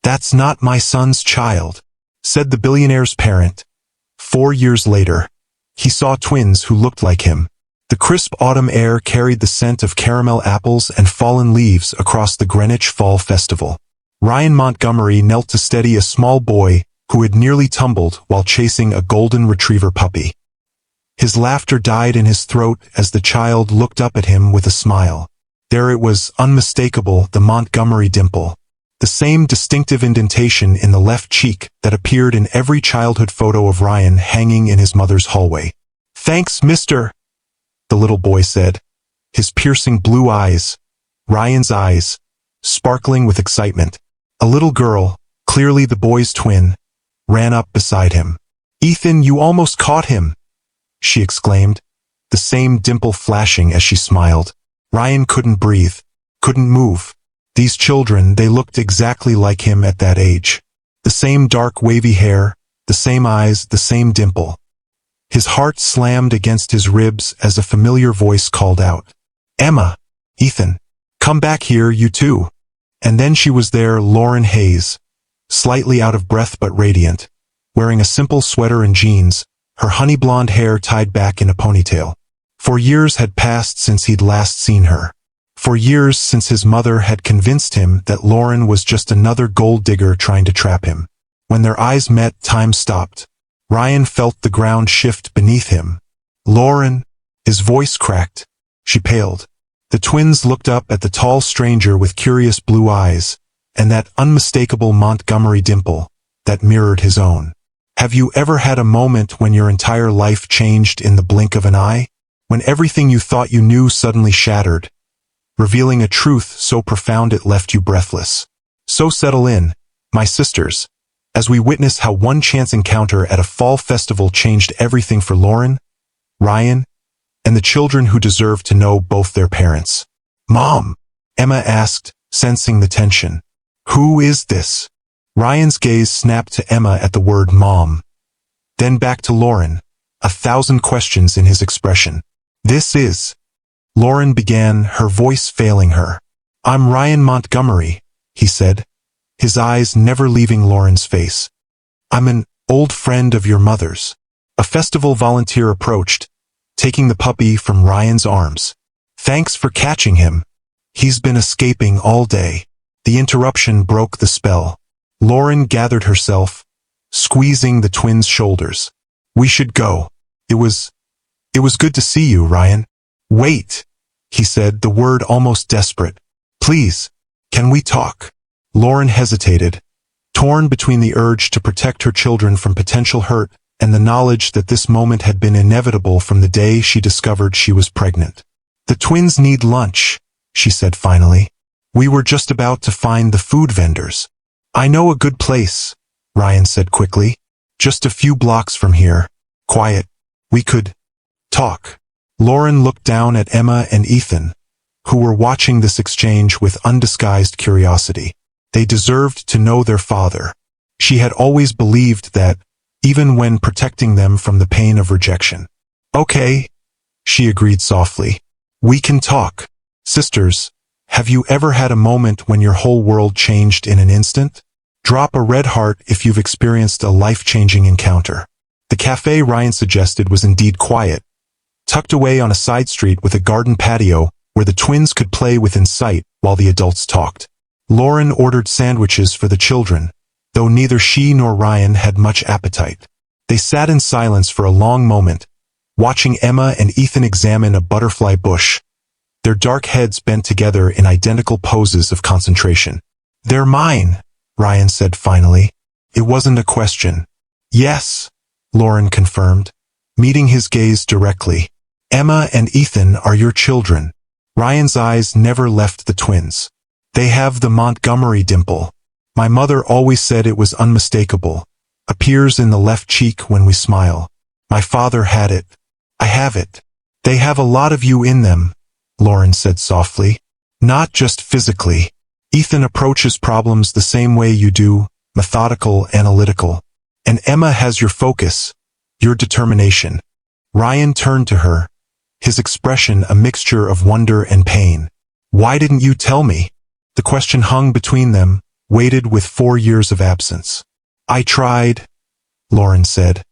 "That's not my son's child," said the billionaire's parent. 4 years later, he saw twins who looked like him. The crisp autumn air carried the scent of caramel apples and fallen leaves across the Greenwich Fall Festival. Ryan Montgomery knelt to steady a small boy who had nearly tumbled while chasing a golden retriever puppy. His laughter died in his throat as the child looked up at him with a smile. There it was, unmistakable, the Montgomery dimple. The same distinctive indentation in the left cheek that appeared in every childhood photo of Ryan hanging in his mother's hallway. "Thanks, mister," the little boy said, his piercing blue eyes, Ryan's eyes, sparkling with excitement. A little girl, clearly the boy's twin, ran up beside him. "Ethan, you almost caught him," she exclaimed, the same dimple flashing as she smiled. Ryan couldn't breathe, couldn't move. These children, they looked exactly like him at that age. The same dark wavy hair, the same eyes, the same dimple. His heart slammed against his ribs as a familiar voice called out, "Emma, Ethan, come back here, you two." And then she was there, Lauren Hayes, slightly out of breath but radiant, wearing a simple sweater and jeans, her honey blonde hair tied back in a ponytail. 4 years had passed since he'd last seen her. 4 years since his mother had convinced him that Lauren was just another gold digger trying to trap him. When their eyes met, time stopped. Ryan felt the ground shift beneath him. "Lauren," his voice cracked. She paled. The twins looked up at the tall stranger with curious blue eyes, and that unmistakable Montgomery dimple that mirrored his own. Have you ever had a moment when your entire life changed in the blink of an eye? When everything you thought you knew suddenly shattered, revealing a truth so profound it left you breathless? So settle in, my sisters, as we witness how one chance encounter at a fall festival changed everything for Lauren, Ryan, and the children who deserve to know both their parents. "Mom," Emma asked, sensing the tension. "Who is this?" Ryan's gaze snapped to Emma at the word mom. Then back to Lauren, 1,000 questions in his expression. "This is," Lauren began, her voice failing her. "I'm Ryan Montgomery," he said, his eyes never leaving Lauren's face. "I'm an old friend of your mother's." A festival volunteer approached, taking the puppy from Ryan's arms. "Thanks for catching him. He's been escaping all day." The interruption broke the spell. Lauren gathered herself, squeezing the twins' shoulders. "We should go. It was good to see you, Ryan." "Wait," he said, the word almost desperate. "Please, can we talk?" Lauren hesitated, torn between the urge to protect her children from potential hurt and the knowledge that this moment had been inevitable from the day she discovered she was pregnant. "The twins need lunch," she said finally. "We were just about to find the food vendors." "I know a good place," Ryan said quickly. "Just a few blocks from here. Quiet. We could talk." Lauren looked down at Emma and Ethan, who were watching this exchange with undisguised curiosity. They deserved to know their father. She had always believed that, even when protecting them from the pain of rejection. "Okay," she agreed softly. "We can talk." Sisters, have you ever had a moment when your whole world changed in an instant? Drop a red heart if you've experienced a life-changing encounter. The cafe Ryan suggested was indeed quiet, tucked away on a side street with a garden patio where the twins could play within sight while the adults talked. Lauren ordered sandwiches for the children, though neither she nor Ryan had much appetite. They sat in silence for a long moment, watching Emma and Ethan examine a butterfly bush, their dark heads bent together in identical poses of concentration. "They're mine," Ryan said finally. It wasn't a question. "Yes," Lauren confirmed, meeting his gaze directly. "Emma and Ethan are your children." Ryan's eyes never left the twins. "They have the Montgomery dimple. My mother always said it was unmistakable. Appears in the left cheek when we smile. My father had it. I have it. They have a lot of you in them," Lauren said softly. "Not just physically. Ethan approaches problems the same way you do, methodical, analytical. And Emma has your focus, your determination." Ryan turned to her, his expression a mixture of wonder and pain. "Why didn't you tell me?" The question hung between them, weighted with 4 years of absence. I tried, Lauren said,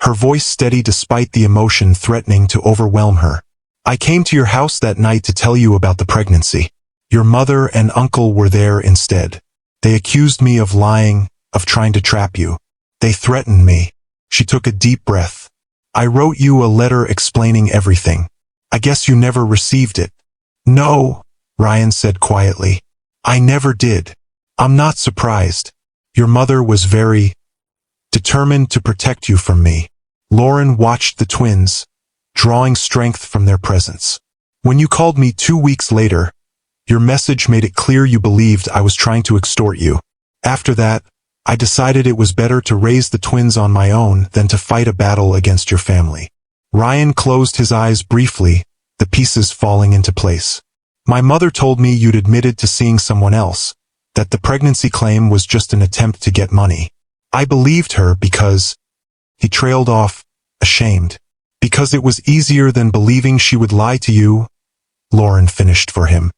her voice steady despite the emotion threatening to overwhelm her. I came to your house that night to tell you about the pregnancy. Your mother and uncle were there instead. They accused me of lying, of trying to trap you. They threatened me. She took a deep breath. I wrote you a letter explaining everything. I guess you never received it. No, Ryan said quietly. I never did. I'm not surprised. Your mother was very determined to protect you from me. Lauren watched the twins, drawing strength from their presence. When you called me 2 weeks later, your message made it clear you believed I was trying to extort you. After that, I decided it was better to raise the twins on my own than to fight a battle against your family. Ryan closed his eyes briefly, the pieces falling into place. My mother told me you'd admitted to seeing someone else, that the pregnancy claim was just an attempt to get money. I believed her because... He trailed off, ashamed. Because it was easier than believing she would lie to you, Lauren finished for him.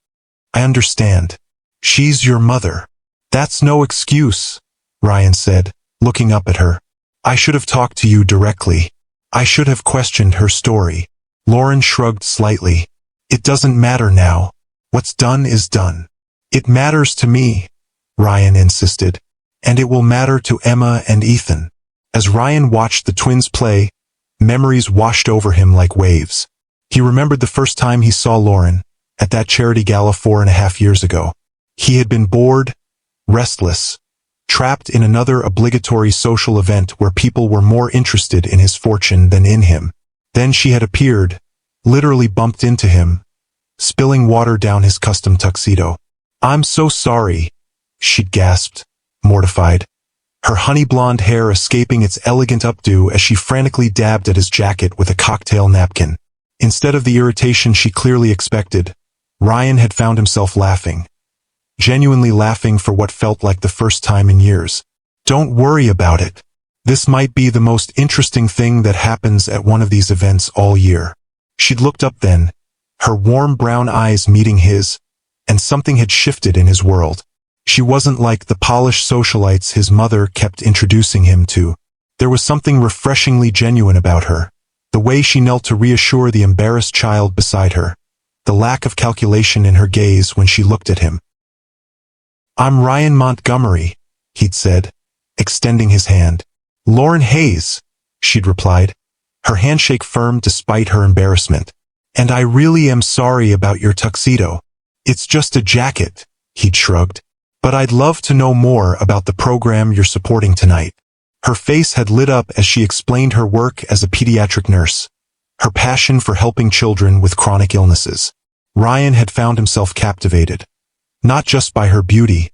I understand. She's your mother. That's no excuse, Ryan said, looking up at her. I should have talked to you directly. I should have questioned her story. Lauren shrugged slightly. It doesn't matter now. What's done is done. It matters to me, Ryan insisted. And it will matter to Emma and Ethan. As Ryan watched the twins play, memories washed over him like waves. He remembered the first time he saw Lauren, at that charity gala 4.5 years ago. He had been bored, restless, trapped in another obligatory social event where people were more interested in his fortune than in him. Then she had appeared, literally bumped into him, spilling water down his custom tuxedo. I'm so sorry, she'd gasped, mortified, her honey-blonde hair escaping its elegant updo as she frantically dabbed at his jacket with a cocktail napkin. Instead of the irritation she clearly expected, Ryan had found himself laughing. Genuinely laughing for what felt like the first time in years. Don't worry about it. This might be the most interesting thing that happens at one of these events all year. She'd looked up then, her warm brown eyes meeting his, and something had shifted in his world. She wasn't like the polished socialites his mother kept introducing him to. There was something refreshingly genuine about her. The way she knelt to reassure the embarrassed child beside her. The lack of calculation in her gaze when she looked at him. I'm Ryan Montgomery, he'd said, extending his hand. Lauren Hayes, she'd replied, her handshake firm despite her embarrassment. And I really am sorry about your tuxedo. It's just a jacket, he'd shrugged. But I'd love to know more about the program you're supporting tonight. Her face had lit up as she explained her work as a pediatric nurse, her passion for helping children with chronic illnesses. Ryan had found himself captivated, not just by her beauty,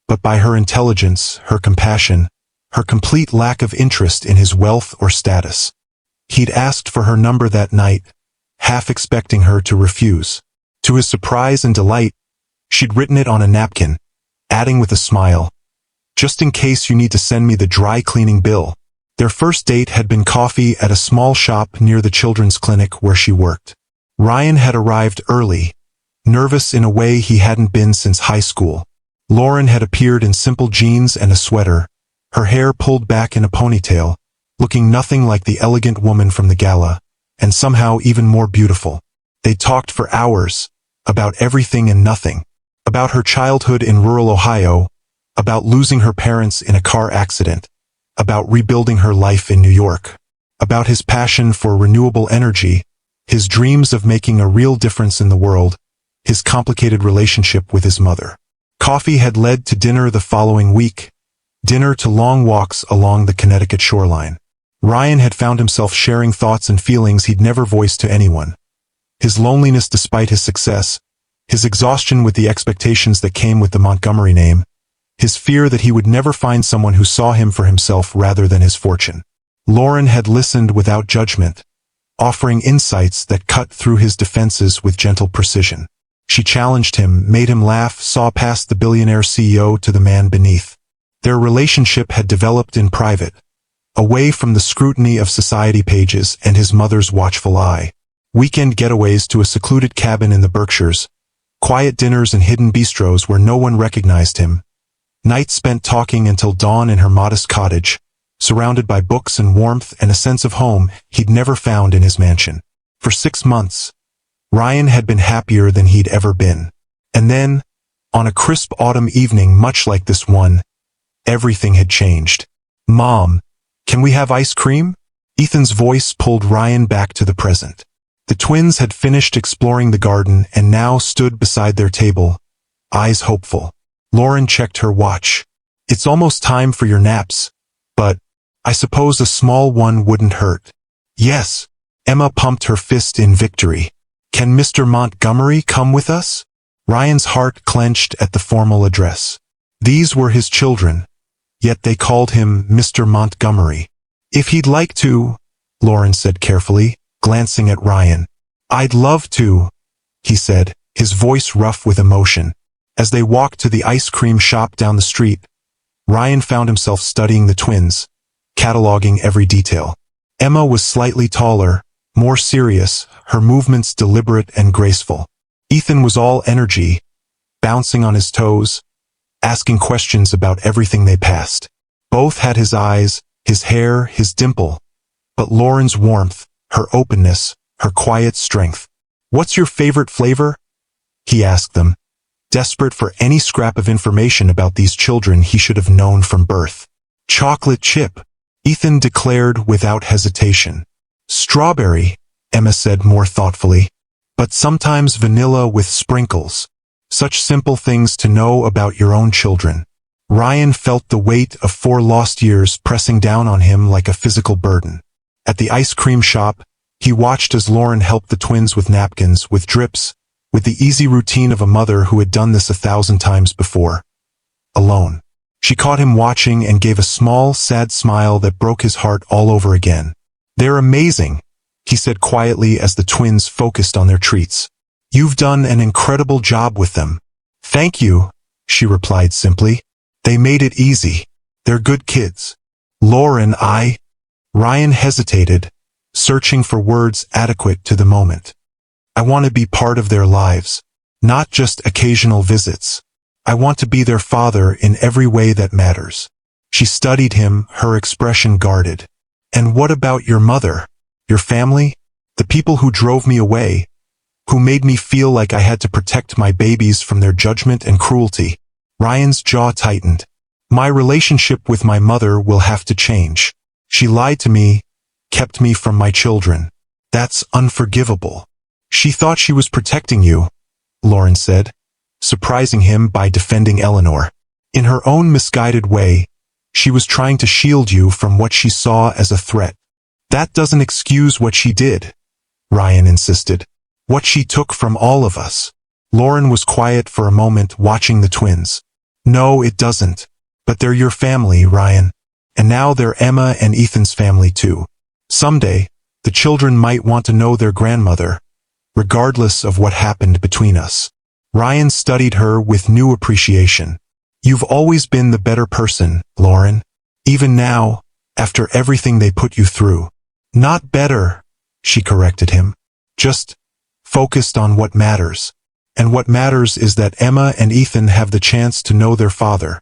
but by her intelligence, her compassion, her complete lack of interest in his wealth or status. He'd asked for her number that night, half expecting her to refuse. To his surprise and delight, she'd written it on a napkin, adding with a smile, just in case you need to send me the dry cleaning bill. Their first date had been coffee at a small shop near the children's clinic where she worked. Ryan had arrived early, nervous in a way he hadn't been since high school. Lauren had appeared in simple jeans and a sweater, her hair pulled back in a ponytail, looking nothing like the elegant woman from the gala, and somehow even more beautiful. They talked for hours, about everything and nothing. About her childhood in rural Ohio, about losing her parents in a car accident, about rebuilding her life in New York, about his passion for renewable energy, his dreams of making a real difference in the world, his complicated relationship with his mother. Coffee had led to dinner the following week, dinner to long walks along the Connecticut shoreline. Ryan had found himself sharing thoughts and feelings he'd never voiced to anyone. His loneliness despite his success, his exhaustion with the expectations that came with the Montgomery name, his fear that he would never find someone who saw him for himself rather than his fortune. Lauren had listened without judgment, offering insights that cut through his defenses with gentle precision. She challenged him, made him laugh, saw past the billionaire CEO to the man beneath. Their relationship had developed in private, away from the scrutiny of society pages and his mother's watchful eye. Weekend getaways to a secluded cabin in the Berkshires, quiet dinners and hidden bistros where no one recognized him. Nights spent talking until dawn in her modest cottage, surrounded by books and warmth and a sense of home he'd never found in his mansion. For 6 months, Ryan had been happier than he'd ever been. And then, on a crisp autumn evening much like this one, everything had changed. "Mom, can we have ice cream?" Ethan's voice pulled Ryan back to the present. The twins had finished exploring the garden and now stood beside their table, eyes hopeful. Lauren checked her watch. "It's almost time for your naps, but I suppose a small one wouldn't hurt." "Yes." Emma pumped her fist in victory. "Can Mr. Montgomery come with us?" Ryan's heart clenched at the formal address. These were his children, yet they called him Mr. Montgomery. "If he'd like to," Lauren said carefully, glancing at Ryan. "I'd love to," he said, his voice rough with emotion. As they walked to the ice cream shop down the street, Ryan found himself studying the twins, cataloging every detail. Emma was slightly taller, more serious, her movements deliberate and graceful. Ethan was all energy, bouncing on his toes, asking questions about everything they passed. Both had his eyes, his hair, his dimple, but Lauren's warmth, her openness, her quiet strength. "What's your favorite flavor?" he asked them, desperate for any scrap of information about these children he should have known from birth. "Chocolate chip," Ethan declared without hesitation. "Strawberry," Emma said more thoughtfully, "but sometimes vanilla with sprinkles." Such simple things to know about your own children. Ryan felt the weight of 4 lost years pressing down on him like a physical burden. At the ice cream shop, he watched as Lauren helped the twins with napkins, with drips, with the easy routine of a mother who had done this 1,000 times before. Alone. She caught him watching and gave a small, sad smile that broke his heart all over again. "They're amazing," he said quietly as the twins focused on their treats. "You've done an incredible job with them." "Thank you," she replied simply. "They made it easy. They're good kids." Lauren, Ryan hesitated, searching for words adequate to the moment. "I want to be part of their lives, not just occasional visits. I want to be their father in every way that matters." She studied him, her expression guarded. "And what about your mother? Your family? The people who drove me away, who made me feel like I had to protect my babies from their judgment and cruelty?" Ryan's jaw tightened. "My relationship with my mother will have to change. She lied to me, kept me from my children. That's unforgivable." "She thought she was protecting you," Lauren said, surprising him by defending Eleanor. "In her own misguided way, she was trying to shield you from what she saw as a threat." "That doesn't excuse what she did," Ryan insisted. "What she took from all of us." Lauren was quiet for a moment, watching the twins. "No, it doesn't. But they're your family, Ryan. And now they're Emma and Ethan's family too. Someday, the children might want to know their grandmother, regardless of what happened between us." Ryan studied her with new appreciation. "You've always been the better person, Lauren. Even now, after everything they put you through." "Not better," she corrected him. "Just focused on what matters. And what matters is that Emma and Ethan have the chance to know their father,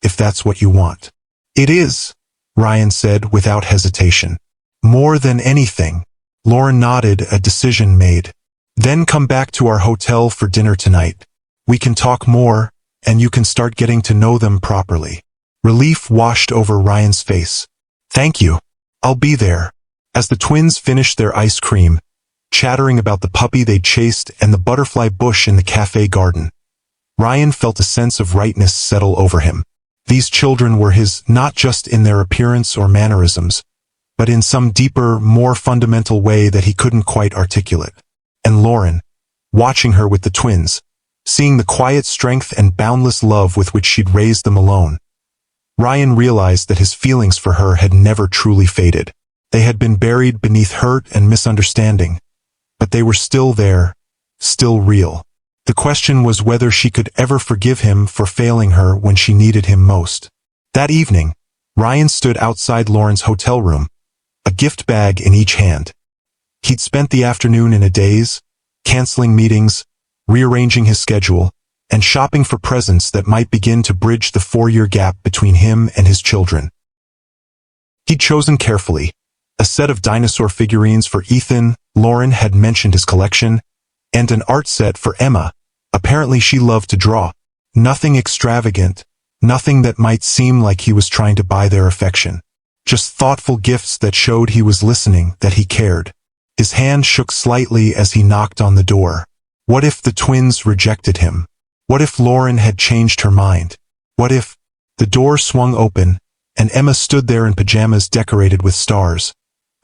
if that's what you want." "It is," Ryan said without hesitation. "More than anything." Lauren nodded, a decision made. "Then come back to our hotel for dinner tonight. We can talk more, and you can start getting to know them properly." Relief washed over Ryan's face. "Thank you. I'll be there." As the twins finished their ice cream, chattering about the puppy they'd chased and the butterfly bush in the cafe garden, Ryan felt a sense of rightness settle over him. These children were his, not just in their appearance or mannerisms, but in some deeper, more fundamental way that he couldn't quite articulate. And Lauren, watching her with the twins, seeing the quiet strength and boundless love with which she'd raised them alone, Ryan realized that his feelings for her had never truly faded. They had been buried beneath hurt and misunderstanding, but they were still there, still real. The question was whether she could ever forgive him for failing her when she needed him most. That evening, Ryan stood outside Lauren's hotel room, a gift bag in each hand. He'd spent the afternoon in a daze, canceling meetings, rearranging his schedule, and shopping for presents that might begin to bridge the 4-year gap between him and his children. He'd chosen carefully. A set of dinosaur figurines for Ethan, Lauren had mentioned his collection, and an art set for Emma. Apparently she loved to draw. Nothing extravagant, nothing that might seem like he was trying to buy their affection. Just thoughtful gifts that showed he was listening, that he cared. His hand shook slightly as he knocked on the door. What if the twins rejected him? What if Lauren had changed her mind? What if... The door swung open, and Emma stood there in pajamas decorated with stars.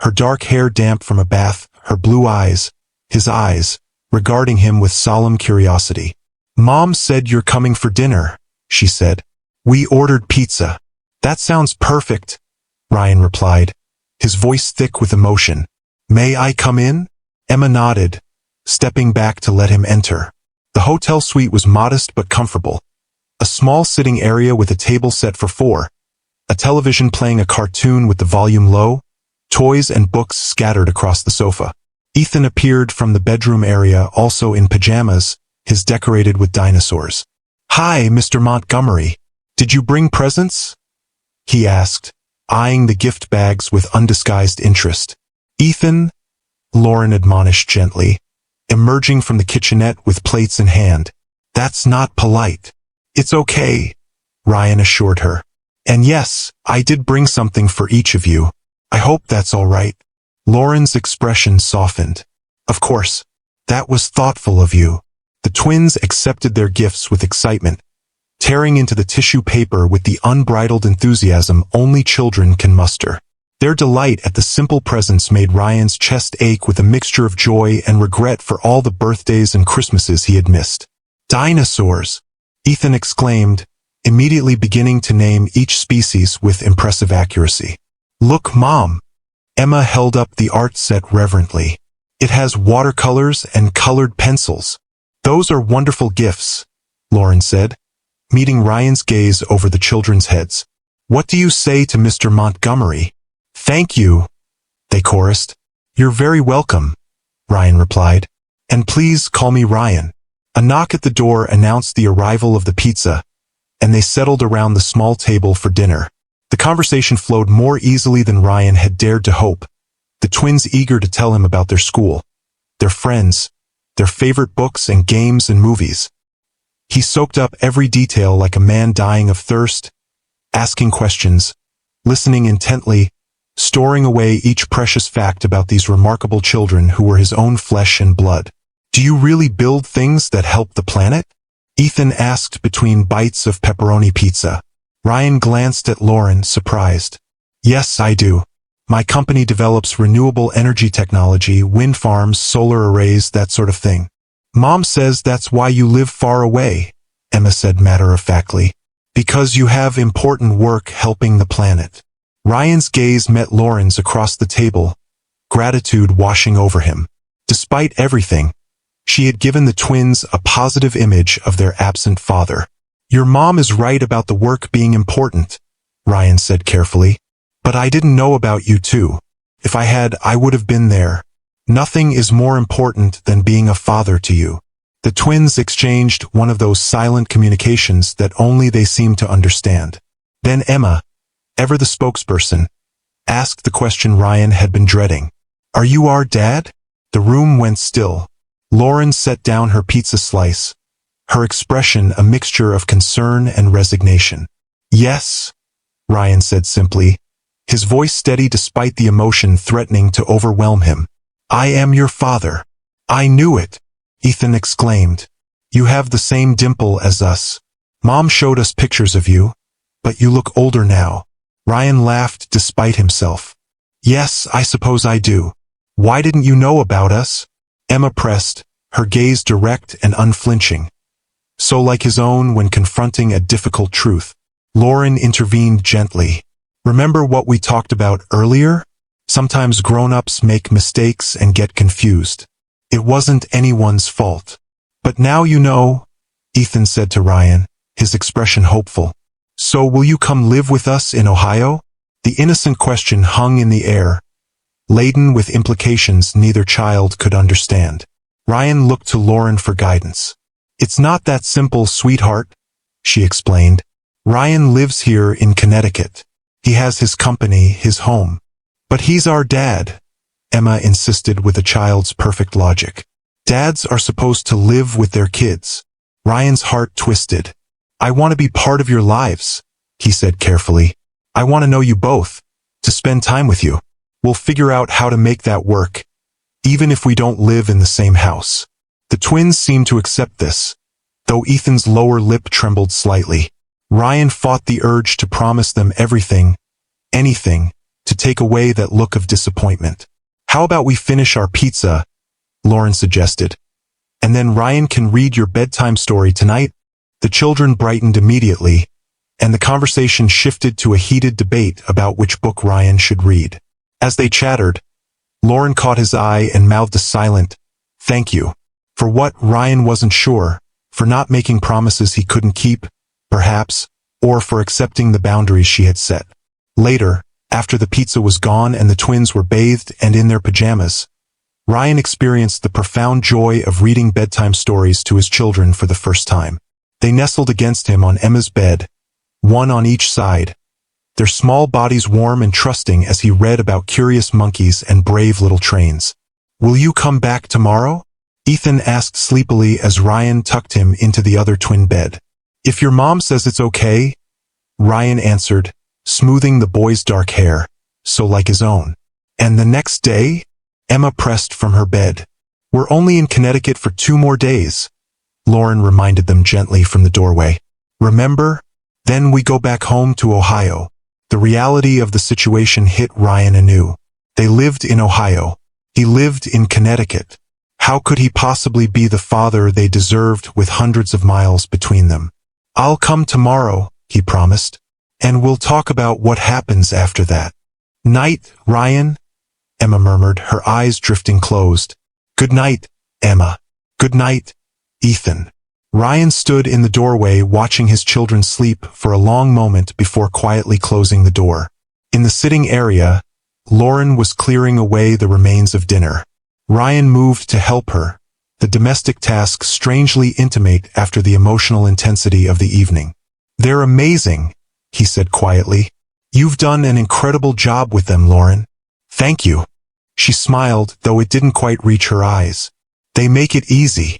Her dark hair damp from a bath, her blue eyes, his eyes, regarding him with solemn curiosity. "Mom said you're coming for dinner," she said. "We ordered pizza." "That sounds perfect," Ryan replied, his voice thick with emotion. "May I come in?" Emma nodded, stepping back to let him enter. The hotel suite was modest but comfortable. A small sitting area with a table set for 4, a television playing a cartoon with the volume low, toys and books scattered across the sofa. Ethan appeared from the bedroom area, also in pajamas, his decorated with dinosaurs. "Hi, Mr. Montgomery. Did you bring presents?" he asked, eyeing the gift bags with undisguised interest. "Ethan," Lauren admonished gently, emerging from the kitchenette with plates in hand. "That's not polite." "It's okay," Ryan assured her. "And yes, I did bring something for each of you. I hope that's all right." Lauren's expression softened. "Of course. That was thoughtful of you." The twins accepted their gifts with excitement, tearing into the tissue paper with the unbridled enthusiasm only children can muster. Their delight at the simple presents made Ryan's chest ache with a mixture of joy and regret for all the birthdays and Christmases he had missed. "Dinosaurs!" Ethan exclaimed, immediately beginning to name each species with impressive accuracy. "Look, Mom!" Emma held up the art set reverently. "It has watercolors and colored pencils." "Those are wonderful gifts," Lauren said, meeting Ryan's gaze over the children's heads. "What do you say to Mr. Montgomery?" "Thank you," they chorused. "You're very welcome," Ryan replied. "And please call me Ryan." A knock at the door announced the arrival of the pizza, and they settled around the small table for dinner. The conversation flowed more easily than Ryan had dared to hope, the twins eager to tell him about their school, their friends, their favorite books and games and movies. He soaked up every detail like a man dying of thirst, asking questions, listening intently, storing away each precious fact about these remarkable children who were his own flesh and blood. "Do you really build things that help the planet?" Ethan asked between bites of pepperoni pizza. Ryan glanced at Lauren, surprised. "Yes, I do. My company develops renewable energy technology, wind farms, solar arrays, that sort of thing." "Mom says that's why you live far away," Emma said matter-of-factly. "Because you have important work helping the planet." Ryan's gaze met Lauren's across the table, gratitude washing over him. Despite everything, she had given the twins a positive image of their absent father. "Your mom is right about the work being important," Ryan said carefully. "But I didn't know about you too. If I had, I would have been there. Nothing is more important than being a father to you." The twins exchanged one of those silent communications that only they seemed to understand. Then Emma, ever the spokesperson, asked the question Ryan had been dreading. "Are you our dad?" The room went still. Lauren set down her pizza slice, her expression a mixture of concern and resignation. "Yes," Ryan said simply, his voice steady despite the emotion threatening to overwhelm him. "I am your father." "I knew it," Ethan exclaimed. "You have the same dimple as us. Mom showed us pictures of you, but you look older now." Ryan laughed despite himself. "Yes, I suppose I do. Why didn't you know about us?" Emma pressed, her gaze direct and unflinching, so like his own when confronting a difficult truth. Lauren intervened gently. "Remember what we talked about earlier? Sometimes grown-ups make mistakes and get confused. It wasn't anyone's fault. But now you know," Ethan said to Ryan, his expression hopeful. "So will you come live with us in Ohio?" The innocent question hung in the air, laden with implications neither child could understand. Ryan looked to Lauren for guidance. "It's not that simple, sweetheart," she explained. "Ryan lives here in Connecticut. He has his company, his home. But he's our dad," Emma insisted with a child's perfect logic. "Dads are supposed to live with their kids." Ryan's heart twisted. "I want to be part of your lives," he said carefully. "I want to know you both, to spend time with you. We'll figure out how to make that work, even if we don't live in the same house." The twins seemed to accept this, though Ethan's lower lip trembled slightly. Ryan fought the urge to promise them everything, anything, to take away that look of disappointment. "How about we finish our pizza?" Lauren suggested. "And then Ryan can read your bedtime story tonight?" The children brightened immediately, and the conversation shifted to a heated debate about which book Ryan should read. As they chattered, Lauren caught his eye and mouthed a silent, "Thank you." For what, Ryan wasn't sure, for not making promises he couldn't keep, perhaps, or for accepting the boundaries she had set. Later, after the pizza was gone and the twins were bathed and in their pajamas, Ryan experienced the profound joy of reading bedtime stories to his children for the first time. They nestled against him on Emma's bed, one on each side, their small bodies warm and trusting as he read about curious monkeys and brave little trains. "Will you come back tomorrow?" Ethan asked sleepily as Ryan tucked him into the other twin bed. "If your mom says it's okay," Ryan answered, smoothing the boy's dark hair, so like his own. "And the next day?" Emma pressed from her bed. "We're only in Connecticut for 2 more days," Lauren reminded them gently from the doorway. "Remember? Then we go back home to Ohio." The reality of the situation hit Ryan anew. They lived in Ohio. He lived in Connecticut. How could he possibly be the father they deserved with hundreds of miles between them? "I'll come tomorrow," he promised, "and we'll talk about what happens after that." "Night, Ryan," Emma murmured, her eyes drifting closed. "Good night, Emma." "Good night, Ethan." Ryan stood in the doorway watching his children sleep for a long moment before quietly closing the door. In the sitting area, Lauren was clearing away the remains of dinner. Ryan moved to help her, the domestic task strangely intimate after the emotional intensity of the evening. "They're amazing," he said quietly. "You've done an incredible job with them, Lauren." "Thank you." She smiled, though it didn't quite reach her eyes. "They make it easy."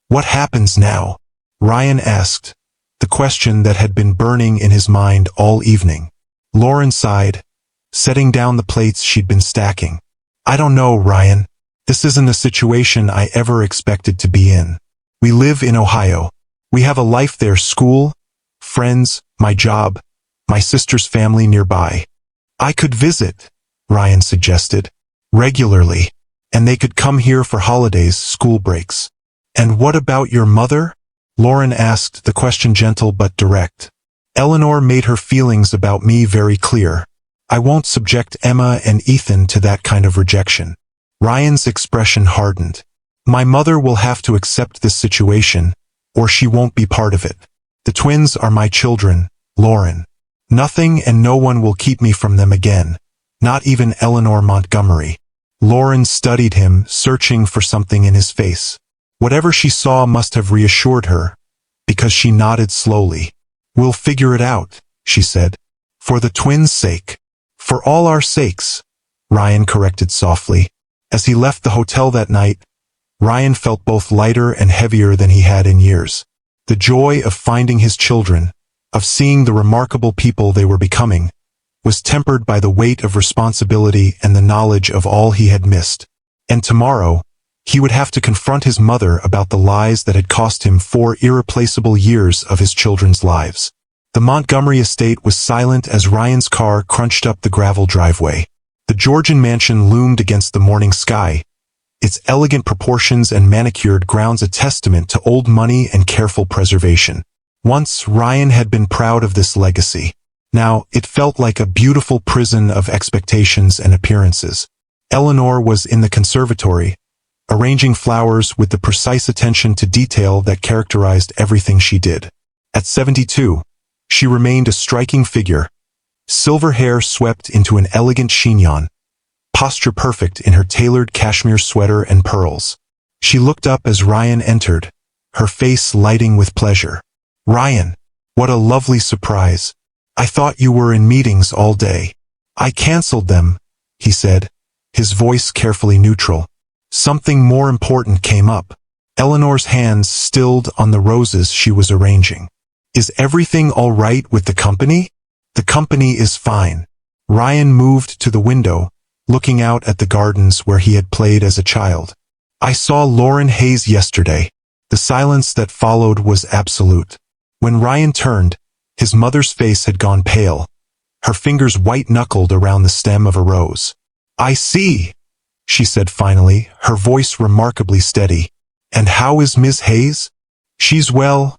"What happens now?" Ryan asked, the question that had been burning in his mind all evening. Lauren sighed, setting down the plates she'd been stacking. "I don't know, Ryan. This isn't a situation I ever expected to be in. We live in Ohio. We have a life there, school, friends, my job, my sister's family nearby. I could visit," Ryan suggested, "regularly, and they could come here for holidays, school breaks." "And what about your mother?" Lauren asked, the question gentle but direct. "Eleanor made her feelings about me very clear. I won't subject Emma and Ethan to that kind of rejection." Ryan's expression hardened. "My mother will have to accept this situation, or she won't be part of it. The twins are my children, Lauren. Nothing and no one will keep me from them again, not even Eleanor Montgomery." Lauren studied him, searching for something in his face. Whatever she saw must have reassured her, because she nodded slowly. "We'll figure it out," she said. "For the twins' sake." "For all our sakes," Ryan corrected softly. As he left the hotel that night, Ryan felt both lighter and heavier than he had in years. The joy of finding his children, of seeing the remarkable people they were becoming, was tempered by the weight of responsibility and the knowledge of all he had missed. And tomorrow, he would have to confront his mother about the lies that had cost him 4 irreplaceable years of his children's lives. The Montgomery estate was silent as Ryan's car crunched up the gravel driveway. The Georgian mansion loomed against the morning sky, its elegant proportions and manicured grounds a testament to old money and careful preservation. Once Ryan had been proud of this legacy. Now it felt like a beautiful prison of expectations and appearances. Eleanor was in the conservatory, arranging flowers with the precise attention to detail that characterized everything she did. At 72, she remained a striking figure, silver hair swept into an elegant chignon, posture perfect in her tailored cashmere sweater and pearls. She looked up as Ryan entered, her face lighting with pleasure. Ryan, what a lovely surprise. I thought you were in meetings all day. I canceled them, he said, his voice carefully neutral. Something more important came up. Eleanor's hands stilled on the roses she was arranging. Is everything all right with the company? The company is fine. Ryan moved to the window, looking out at the gardens where he had played as a child. I saw Lauren Hayes yesterday. The silence that followed was absolute. When Ryan turned, his mother's face had gone pale, her fingers white-knuckled around the stem of a rose. I see, she said finally, her voice remarkably steady. And how is Miss Hayes? She's well,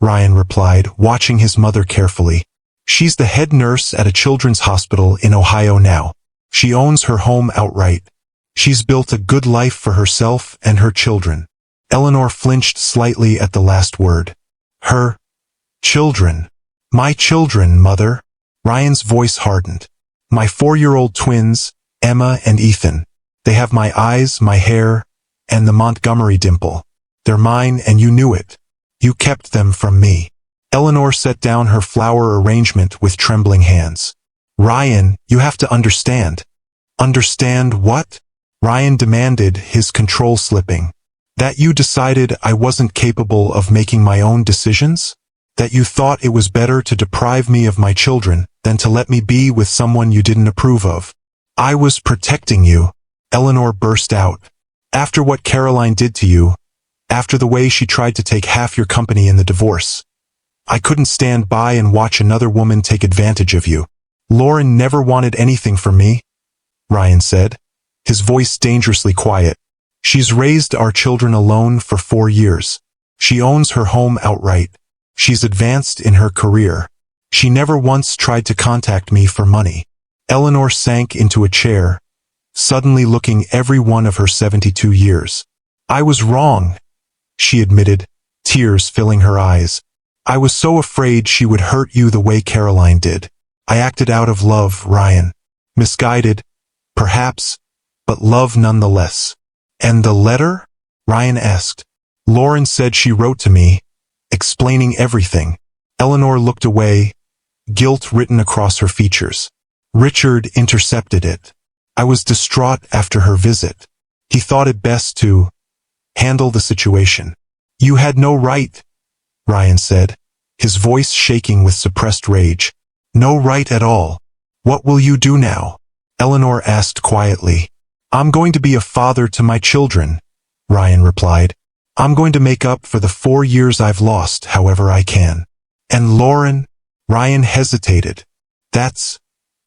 Ryan replied, watching his mother carefully. She's the head nurse at a children's hospital in Ohio now. She owns her home outright. She's built a good life for herself and her children. Eleanor flinched slightly at the last word. Her children. My children, Mother. Ryan's voice hardened. My 4-year-old twins, Emma and Ethan. They have my eyes, my hair, and the Montgomery dimple. They're mine and you knew it. You kept them from me. Eleanor set down her flower arrangement with trembling hands. Ryan, you have to understand. Understand what? Ryan demanded, his control slipping. That you decided I wasn't capable of making my own decisions? That you thought it was better to deprive me of my children than to let me be with someone you didn't approve of? I was protecting you, Eleanor burst out. After what Caroline did to you, after the way she tried to take half your company in the divorce, I couldn't stand by and watch another woman take advantage of you. Lauren never wanted anything from me, Ryan said, his voice dangerously quiet. She's raised our children alone for 4 years. She owns her home outright. She's advanced in her career. She never once tried to contact me for money. Eleanor sank into a chair, suddenly looking every one of her 72 years. I was wrong, she admitted, tears filling her eyes. I was so afraid she would hurt you the way Caroline did. I acted out of love, Ryan. Misguided, perhaps, but love nonetheless. And the letter? Ryan asked. Lauren said she wrote to me, explaining everything. Eleanor looked away, guilt written across her features. Richard intercepted it. I was distraught after her visit. He thought it best to handle the situation. You had no right, Ryan said, his voice shaking with suppressed rage. No right at all. What will you do now? Eleanor asked quietly. I'm going to be a father to my children, Ryan replied. I'm going to make up for the 4 years I've lost however I can. And Lauren? Ryan hesitated. That's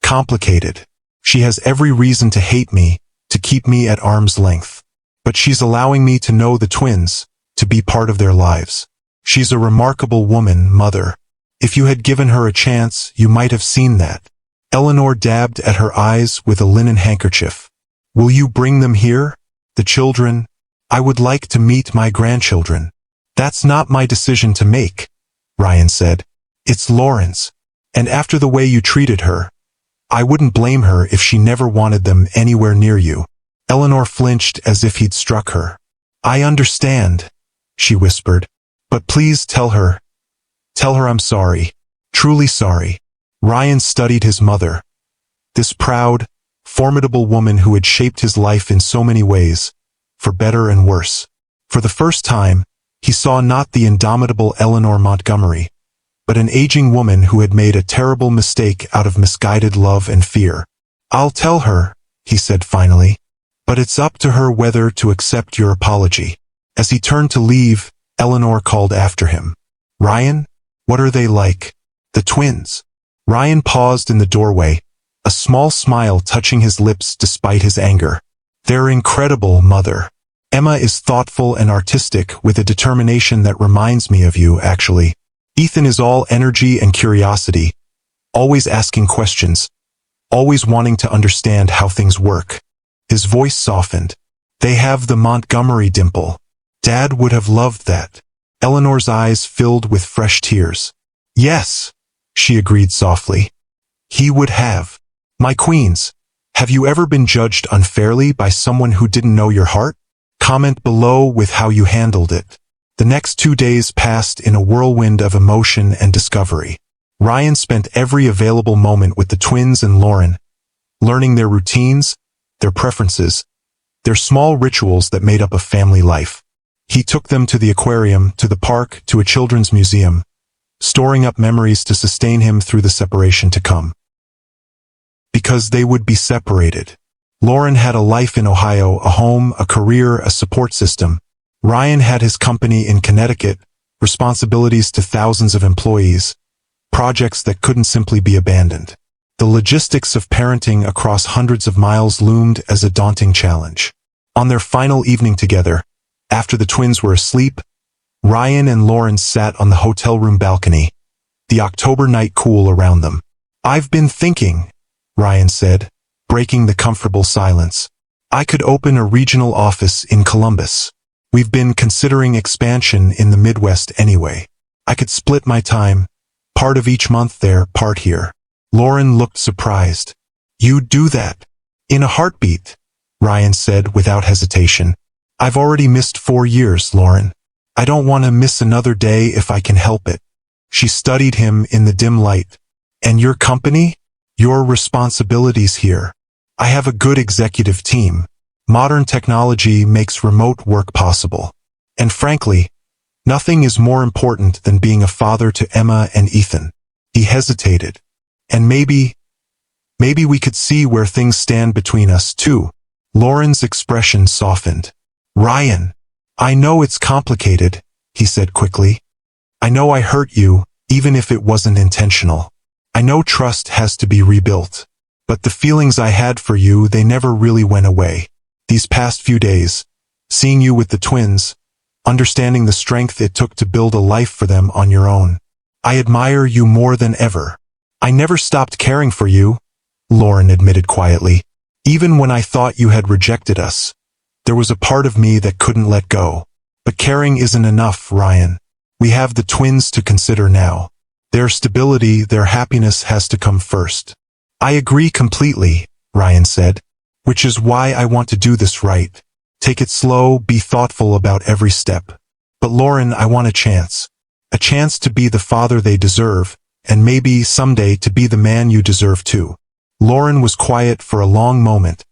complicated. She has every reason to hate me, to keep me at arm's length. But she's allowing me to know the twins, to be part of their lives. She's a remarkable woman, Mother. If you had given her a chance, you might have seen that. Eleanor dabbed at her eyes with a linen handkerchief. Will you bring them here? The children? I would like to meet my grandchildren. That's not my decision to make, Ryan said. It's Lauren's. And after the way you treated her, I wouldn't blame her if she never wanted them anywhere near you. Eleanor flinched as if he'd struck her. I understand, she whispered. But please tell her I'm sorry, truly sorry. Ryan studied his mother. This proud, formidable woman who had shaped his life in so many ways, for better and worse. For the first time, he saw not the indomitable Eleanor Montgomery, but an aging woman who had made a terrible mistake out of misguided love and fear. I'll tell her, he said finally, but it's up to her whether to accept your apology. As he turned to leave, Eleanor called after him. Ryan, what are they like? The twins. Ryan paused in the doorway, a small smile touching his lips despite his anger. They're incredible, Mother. Emma is thoughtful and artistic with a determination that reminds me of you, actually. Ethan is all energy and curiosity, always asking questions, always wanting to understand how things work. His voice softened. They have the Montgomery dimple. Dad would have loved that. Eleanor's eyes filled with fresh tears. Yes, she agreed softly. He would have. My queens, have you ever been judged unfairly by someone who didn't know your heart? Comment below with how you handled it. The next 2 days passed in a whirlwind of emotion and discovery. Ryan spent every available moment with the twins and Lauren, learning their routines, their preferences, their small rituals that made up a family life. He took them to the aquarium, to the park, to a children's museum, storing up memories to sustain him through the separation to come. Because they would be separated. Lauren had a life in Ohio, a home, a career, a support system. Ryan had his company in Connecticut, responsibilities to thousands of employees, projects that couldn't simply be abandoned. The logistics of parenting across hundreds of miles loomed as a daunting challenge. On their final evening together, after the twins were asleep, Ryan and Lauren sat on the hotel room balcony, the October night cool around them. "I've been thinking," Ryan said, breaking the comfortable silence. "I could open a regional office in Columbus. We've been considering expansion in the Midwest anyway. I could split my time, part of each month there, part here." Lauren looked surprised. "You'd do that?" "In a heartbeat," Ryan said without hesitation. "I've already missed 4 years, Lauren. I don't want to miss another day if I can help it." She studied him in the dim light. "And your company? Your responsibilities here?" "I have a good executive team. Modern technology makes remote work possible. And frankly, nothing is more important than being a father to Emma and Ethan." He hesitated. "And maybe we could see where things stand between us too." Lauren's expression softened. "Ryan, I know it's complicated," he said quickly. "I know I hurt you, even if it wasn't intentional. I know trust has to be rebuilt. But the feelings I had for you, they never really went away. These past few days, seeing you with the twins, understanding the strength it took to build a life for them on your own. I admire you more than ever. I never stopped caring for you," Lauren admitted quietly. "Even when I thought you had rejected us, there was a part of me that couldn't let go. But caring isn't enough, Ryan. We have the twins to consider now. Their stability, their happiness has to come first." "I agree completely," Ryan said, "which is why I want to do this right. Take it slow, be thoughtful about every step. But Lauren, I want a chance to be the father they deserve, and maybe someday to be the man you deserve too." Lauren was quiet for a long moment,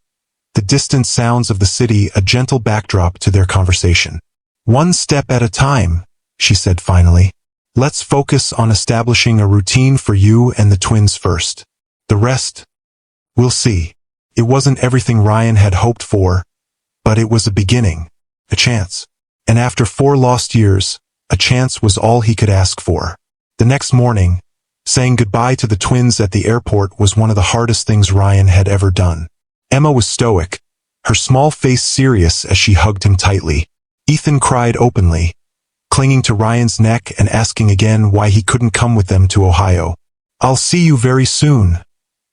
the distant sounds of the city a gentle backdrop to their conversation. "One step at a time," she said finally. "Let's focus on establishing a routine for you and the twins first. The rest, we'll see." It wasn't everything Ryan had hoped for, but it was a beginning, a chance. And after 4 lost years, a chance was all he could ask for. The next morning, saying goodbye to the twins at the airport was one of the hardest things Ryan had ever done. Emma was stoic, her small face serious as she hugged him tightly. Ethan cried openly, clinging to Ryan's neck and asking again why he couldn't come with them to Ohio. "I'll see you very soon,"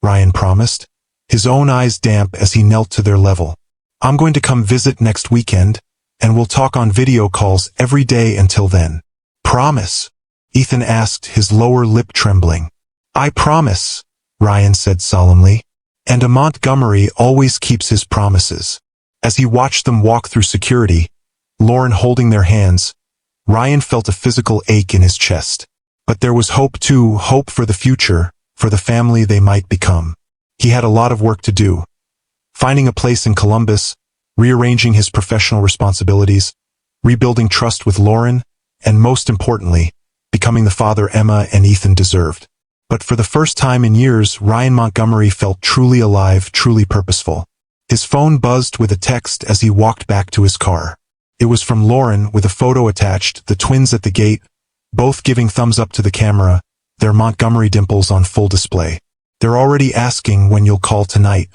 Ryan promised, his own eyes damp as he knelt to their level. "I'm going to come visit next weekend, and we'll talk on video calls every day until then." "Promise?" Ethan asked, his lower lip trembling. "I promise," Ryan said solemnly. And a Montgomery always keeps his promises. As he watched them walk through security, Lauren holding their hands, Ryan felt a physical ache in his chest. But there was hope too, hope for the future, for the family they might become. He had a lot of work to do. Finding a place in Columbus, rearranging his professional responsibilities, rebuilding trust with Lauren, and most importantly, becoming the father Emma and Ethan deserved. But for the first time in years, Ryan Montgomery felt truly alive, truly purposeful. His phone buzzed with a text as he walked back to his car. It was from Lauren with a photo attached, the twins at the gate, both giving thumbs up to the camera, their Montgomery dimples on full display. "They're already asking when you'll call tonight.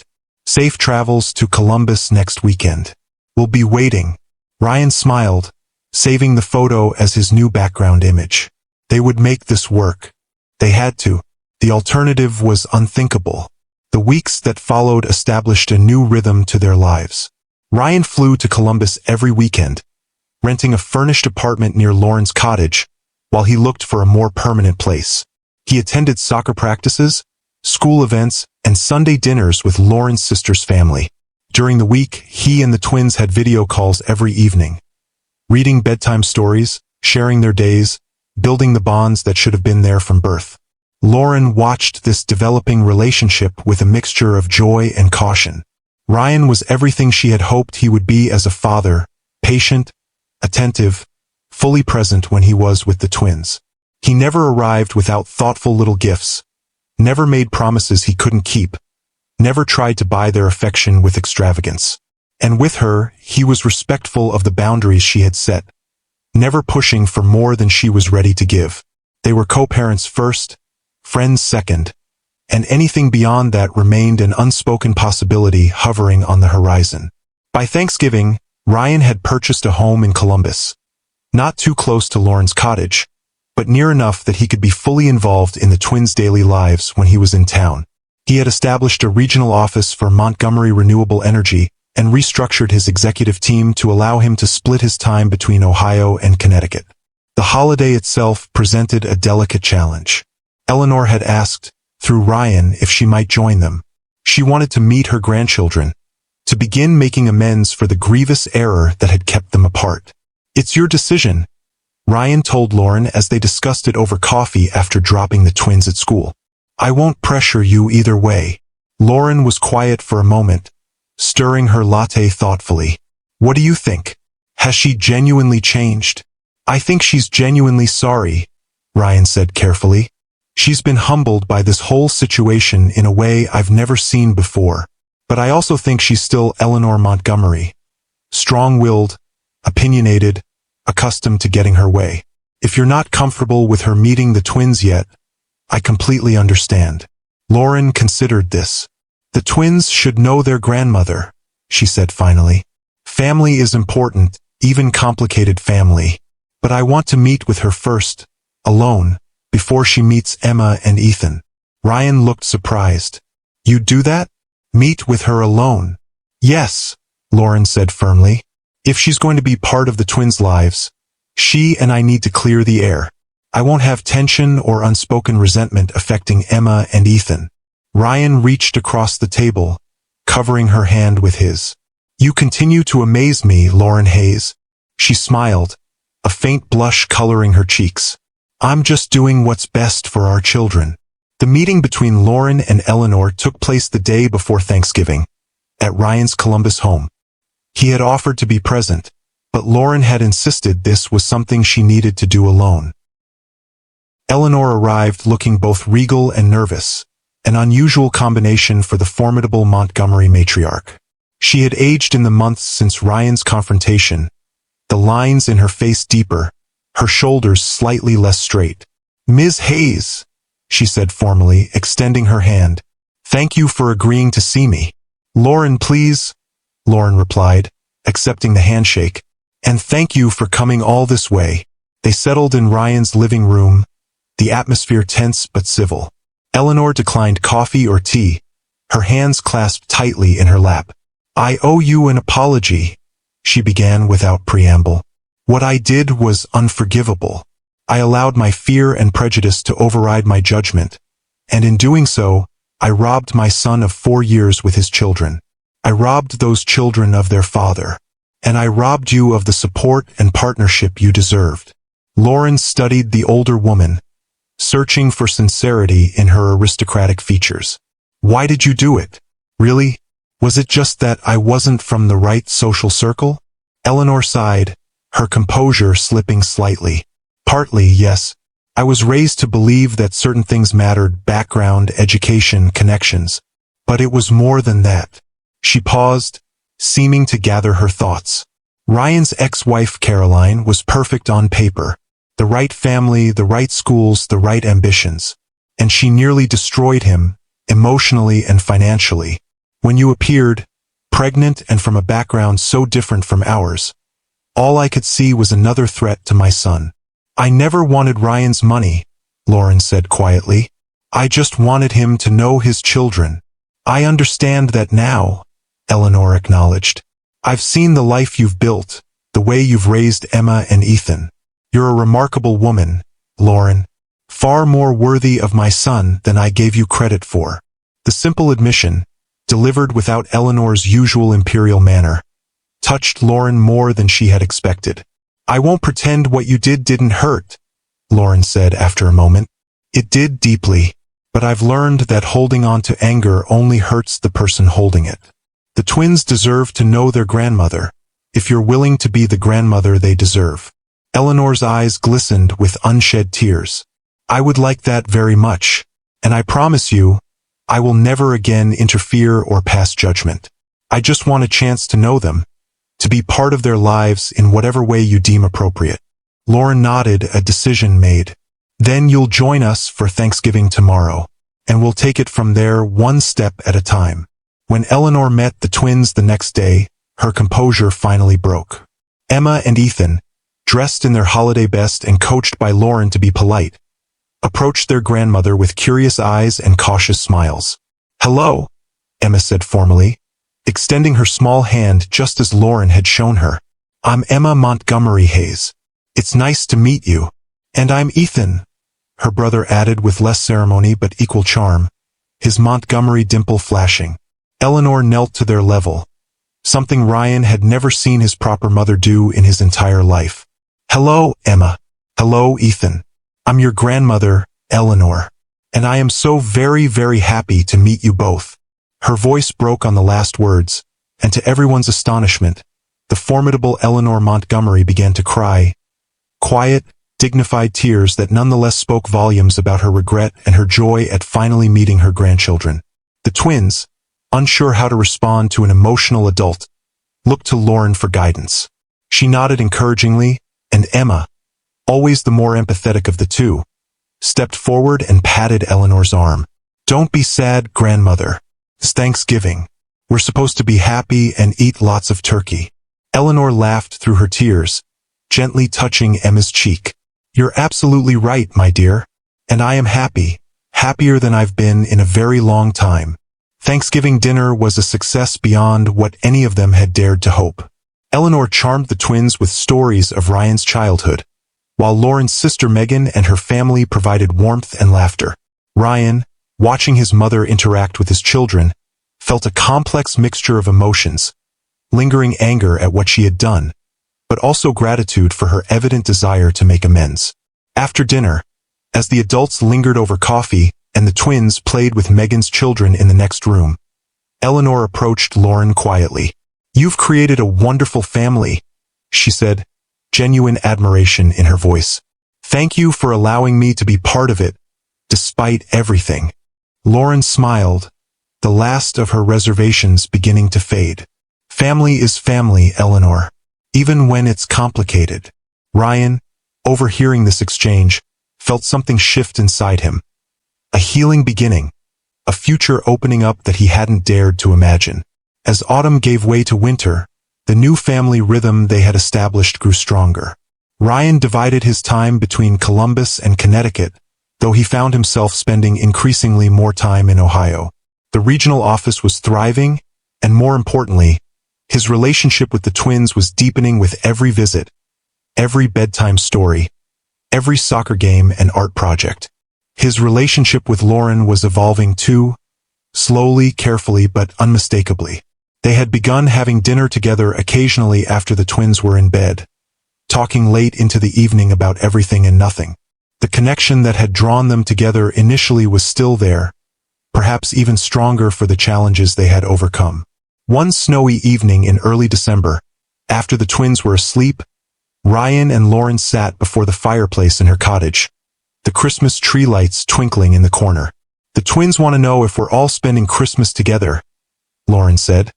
Safe travels to Columbus next weekend. We'll be waiting." Ryan smiled, saving the photo as his new background image. They would make this work. They had to. The alternative was unthinkable. The weeks that followed established a new rhythm to their lives. Ryan flew to Columbus every weekend, renting a furnished apartment near Lauren's cottage, while he looked for a more permanent place. He attended soccer practices, school events, and Sunday dinners with Lauren's sister's family. During the week, he and the twins had video calls every evening, reading bedtime stories, sharing their days, building the bonds that should have been there from birth. Lauren watched this developing relationship with a mixture of joy and caution. Ryan was everything she had hoped he would be as a father, patient, attentive, fully present when he was with the twins. He never arrived without thoughtful little gifts, never made promises he couldn't keep, never tried to buy their affection with extravagance. And with her, he was respectful of the boundaries she had set, never pushing for more than she was ready to give. They were co-parents first, friends second, and anything beyond that remained an unspoken possibility hovering on the horizon. By Thanksgiving, Ryan had purchased a home in Columbus, not too close to Lauren's cottage, but near enough that he could be fully involved in the twins' daily lives when he was in town. He had established a regional office for Montgomery Renewable Energy and restructured his executive team to allow him to split his time between Ohio and Connecticut. The holiday itself presented a delicate challenge. Eleanor had asked, through Ryan, if she might join them. She wanted to meet her grandchildren, to begin making amends for the grievous error that had kept them apart. "It's your decision," Ryan told Lauren as they discussed it over coffee after dropping the twins at school. "I won't pressure you either way." Lauren was quiet for a moment, stirring her latte thoughtfully. "What do you think? Has she genuinely changed?" "I think she's genuinely sorry," Ryan said carefully. "She's been humbled by this whole situation in a way I've never seen before. But I also think she's still Eleanor Montgomery. Strong-willed, opinionated, accustomed to getting her way. If you're not comfortable with her meeting the twins yet, I completely understand." Lauren considered this. "The twins should know their grandmother," she said finally. "Family is important, even complicated family. But I want to meet with her first, alone, before she meets Emma and Ethan." Ryan looked surprised. "You'd do that? Meet with her alone?" "Yes," Lauren said firmly. "If she's going to be part of the twins' lives, she and I need to clear the air. I won't have tension or unspoken resentment affecting Emma and Ethan." Ryan reached across the table, covering her hand with his. "You continue to amaze me, Lauren Hayes." She smiled, a faint blush coloring her cheeks. "I'm just doing what's best for our children." The meeting between Lauren and Eleanor took place the day before Thanksgiving, at Ryan's Columbus home. He had offered to be present, but Lauren had insisted this was something she needed to do alone. Eleanor arrived looking both regal and nervous, an unusual combination for the formidable Montgomery matriarch. She had aged in the months since Ryan's confrontation, the lines in her face deeper, her shoulders slightly less straight. "Ms. Hayes," she said formally, extending her hand. "Thank you for agreeing to see me." "Lauren, please," Lauren replied, accepting the handshake. "And thank you for coming all this way." They settled in Ryan's living room, the atmosphere tense but civil. Eleanor declined coffee or tea, her hands clasped tightly in her lap. "I owe you an apology," she began without preamble. "What I did was unforgivable. I allowed my fear and prejudice to override my judgment, and in doing so, I robbed my son of 4 years with his children. I robbed those children of their father, and I robbed you of the support and partnership you deserved." Lauren studied the older woman, searching for sincerity in her aristocratic features. "Why did you do it? Really? Was it just that I wasn't from the right social circle?" Eleanor sighed, her composure slipping slightly. "Partly, yes. I was raised to believe that certain things mattered: background, education, connections. But it was more than that." She paused, seeming to gather her thoughts. Ryan's ex-wife Caroline was perfect on paper. The right family, the right schools, the right ambitions. And she nearly destroyed him, emotionally and financially. When you appeared, pregnant and from a background so different from ours, all I could see was another threat to my son. "I never wanted Ryan's money," Lauren said quietly. "I just wanted him to know his children." "I understand that now," Eleanor acknowledged. "I've seen the life you've built, the way you've raised Emma and Ethan. You're a remarkable woman, Lauren. Far more worthy of my son than I gave you credit for." The simple admission, delivered without Eleanor's usual imperial manner, touched Lauren more than she had expected. I won't pretend what you did didn't hurt, Lauren said after a moment. It did deeply, but I've learned that holding on to anger only hurts the person holding it. The twins deserve to know their grandmother, if you're willing to be the grandmother they deserve. Eleanor's eyes glistened with unshed tears. I would like that very much, and I promise you, I will never again interfere or pass judgment. I just want a chance to know them, to be part of their lives in whatever way you deem appropriate. Lauren nodded, a decision made. Then you'll join us for Thanksgiving tomorrow, and we'll take it from there one step at a time. When Eleanor met the twins the next day, her composure finally broke. Emma and Ethan, dressed in their holiday best and coached by Lauren to be polite, approached their grandmother with curious eyes and cautious smiles. Hello, Emma said formally, extending her small hand just as Lauren had shown her. I'm Emma Montgomery Hayes. It's nice to meet you. And I'm Ethan, her brother added with less ceremony but equal charm, his Montgomery dimple flashing. Eleanor knelt to their level, something Ryan had never seen his proper mother do in his entire life. Hello, Emma. Hello, Ethan. I'm your grandmother, Eleanor, and I am so very, very happy to meet you both. Her voice broke on the last words, and to everyone's astonishment, the formidable Eleanor Montgomery began to cry. Quiet, dignified tears that nonetheless spoke volumes about her regret and her joy at finally meeting her grandchildren. The twins, unsure how to respond to an emotional adult, looked to Lauren for guidance. She nodded encouragingly, and Emma, always the more empathetic of the two, stepped forward and patted Eleanor's arm. Don't be sad, grandmother. It's Thanksgiving. We're supposed to be happy and eat lots of turkey. Eleanor laughed through her tears, gently touching Emma's cheek. You're absolutely right, my dear. And I am happy, happier than I've been in a very long time. Thanksgiving dinner was a success beyond what any of them had dared to hope. Eleanor charmed the twins with stories of Ryan's childhood, while Lauren's sister Megan and her family provided warmth and laughter. Ryan, watching his mother interact with his children, felt a complex mixture of emotions, lingering anger at what she had done, but also gratitude for her evident desire to make amends. After dinner, as the adults lingered over coffee and the twins played with Megan's children in the next room, Eleanor approached Lauren quietly. You've created a wonderful family, she said, genuine admiration in her voice. Thank you for allowing me to be part of it, despite everything. Lauren smiled, the last of her reservations beginning to fade. Family is family, Eleanor, even when it's complicated. Ryan, overhearing this exchange, felt something shift inside him. A healing beginning, a future opening up that he hadn't dared to imagine. As autumn gave way to winter, the new family rhythm they had established grew stronger. Ryan divided his time between Columbus and Connecticut, though he found himself spending increasingly more time in Ohio. The regional office was thriving, and more importantly, his relationship with the twins was deepening with every visit, every bedtime story, every soccer game and art project. His relationship with Lauren was evolving too, slowly, carefully, but unmistakably. They had begun having dinner together occasionally after the twins were in bed, talking late into the evening about everything and nothing. The connection that had drawn them together initially was still there, perhaps even stronger for the challenges they had overcome. One snowy evening in early December, after the twins were asleep, Ryan and Lauren sat before the fireplace in her cottage, the Christmas tree lights twinkling in the corner. The twins want to know if we're all spending Christmas together, Lauren said,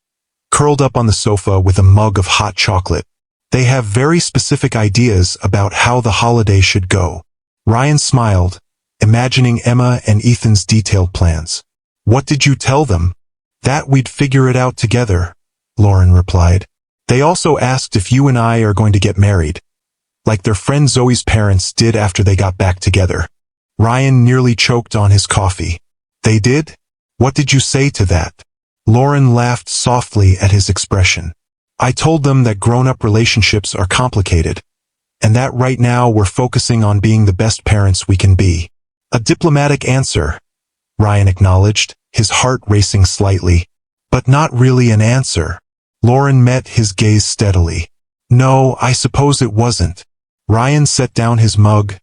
curled up on the sofa with a mug of hot chocolate. They have very specific ideas about how the holiday should go. Ryan smiled, imagining Emma and Ethan's detailed plans. What did you tell them? That we'd figure it out together, Lauren replied. They also asked if you and I are going to get married, like their friend Zoe's parents did after they got back together. Ryan nearly choked on his coffee. They did? What did you say to that? Lauren laughed softly at his expression. I told them that grown-up relationships are complicated, and that right now we're focusing on being the best parents we can be. A diplomatic answer, Ryan acknowledged, his heart racing slightly. But not really an answer. Lauren met his gaze steadily. No, I suppose it wasn't. Ryan set down his mug,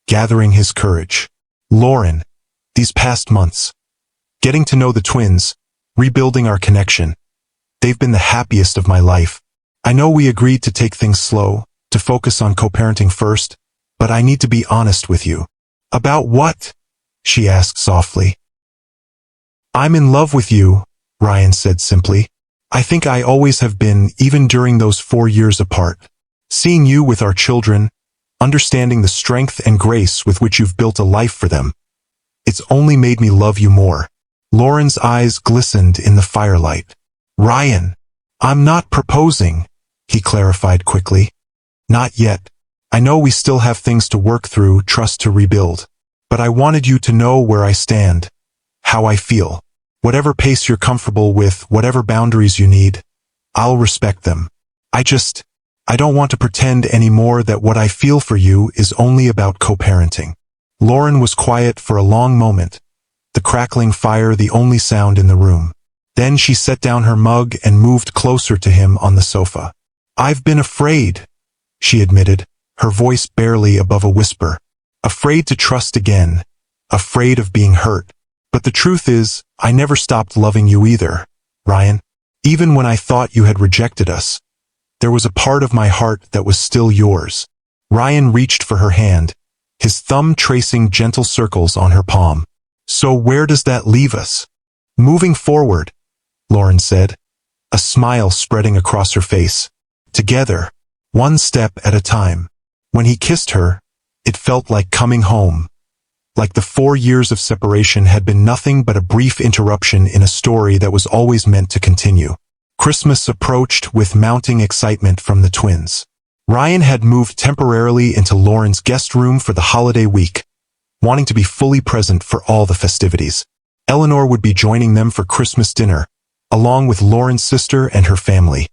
gathering his courage. Lauren, these past months, getting to know the twins, rebuilding our connection, they've been the happiest of my life. I know we agreed to take things slow, to focus on co-parenting first, but I need to be honest with you. About what? She asked softly. I'm in love with you, Ryan said simply. I think I always have been, even during those 4 years apart. Seeing you with our children, understanding the strength and grace with which you've built a life for them, it's only made me love you more. Lauren's eyes glistened in the firelight. Ryan, I'm not proposing, he clarified quickly. Not yet. I know we still have things to work through, trust to rebuild. But I wanted you to know where I stand, how I feel. Whatever pace you're comfortable with, whatever boundaries you need, I'll respect them. I don't want to pretend anymore that what I feel for you is only about co-parenting. Lauren was quiet for a long moment, the crackling fire the only sound in the room. Then she set down her mug and moved closer to him on the sofa. I've been afraid, she admitted, her voice barely above a whisper. Afraid to trust again, afraid of being hurt. But the truth is, I never stopped loving you either, Ryan. Even when I thought you had rejected us, there was a part of my heart that was still yours. Ryan reached for her hand, his thumb tracing gentle circles on her palm. So where does that leave us? Moving forward, Lauren said, a smile spreading across her face. Together, one step at a time. When he kissed her, it felt like coming home. Like the 4 years of separation had been nothing but a brief interruption in a story that was always meant to continue. Christmas approached with mounting excitement from the twins. Ryan had moved temporarily into Lauren's guest room for the holiday week, wanting to be fully present for all the festivities. Eleanor would be joining them for Christmas dinner, along with Lauren's sister and her family.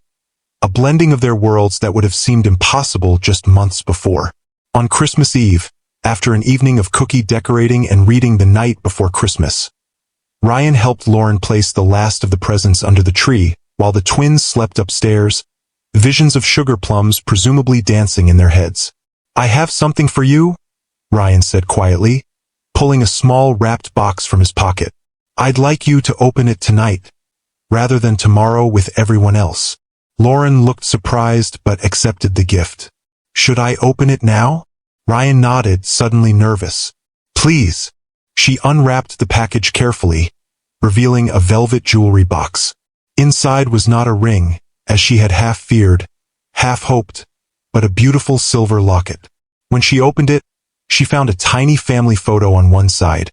A blending of their worlds that would have seemed impossible just months before. On Christmas Eve, after an evening of cookie decorating and reading The Night Before Christmas, Ryan helped Lauren place the last of the presents under the tree, while the twins slept upstairs, visions of sugar plums presumably dancing in their heads. I have something for you, Ryan said quietly, pulling a small wrapped box from his pocket. I'd like you to open it tonight, rather than tomorrow with everyone else. Lauren looked surprised but accepted the gift. Should I open it now? Ryan nodded, suddenly nervous. Please. She unwrapped the package carefully, revealing a velvet jewelry box. Inside was not a ring, as she had half feared, half hoped, but a beautiful silver locket. When she opened it, she found a tiny family photo on one side,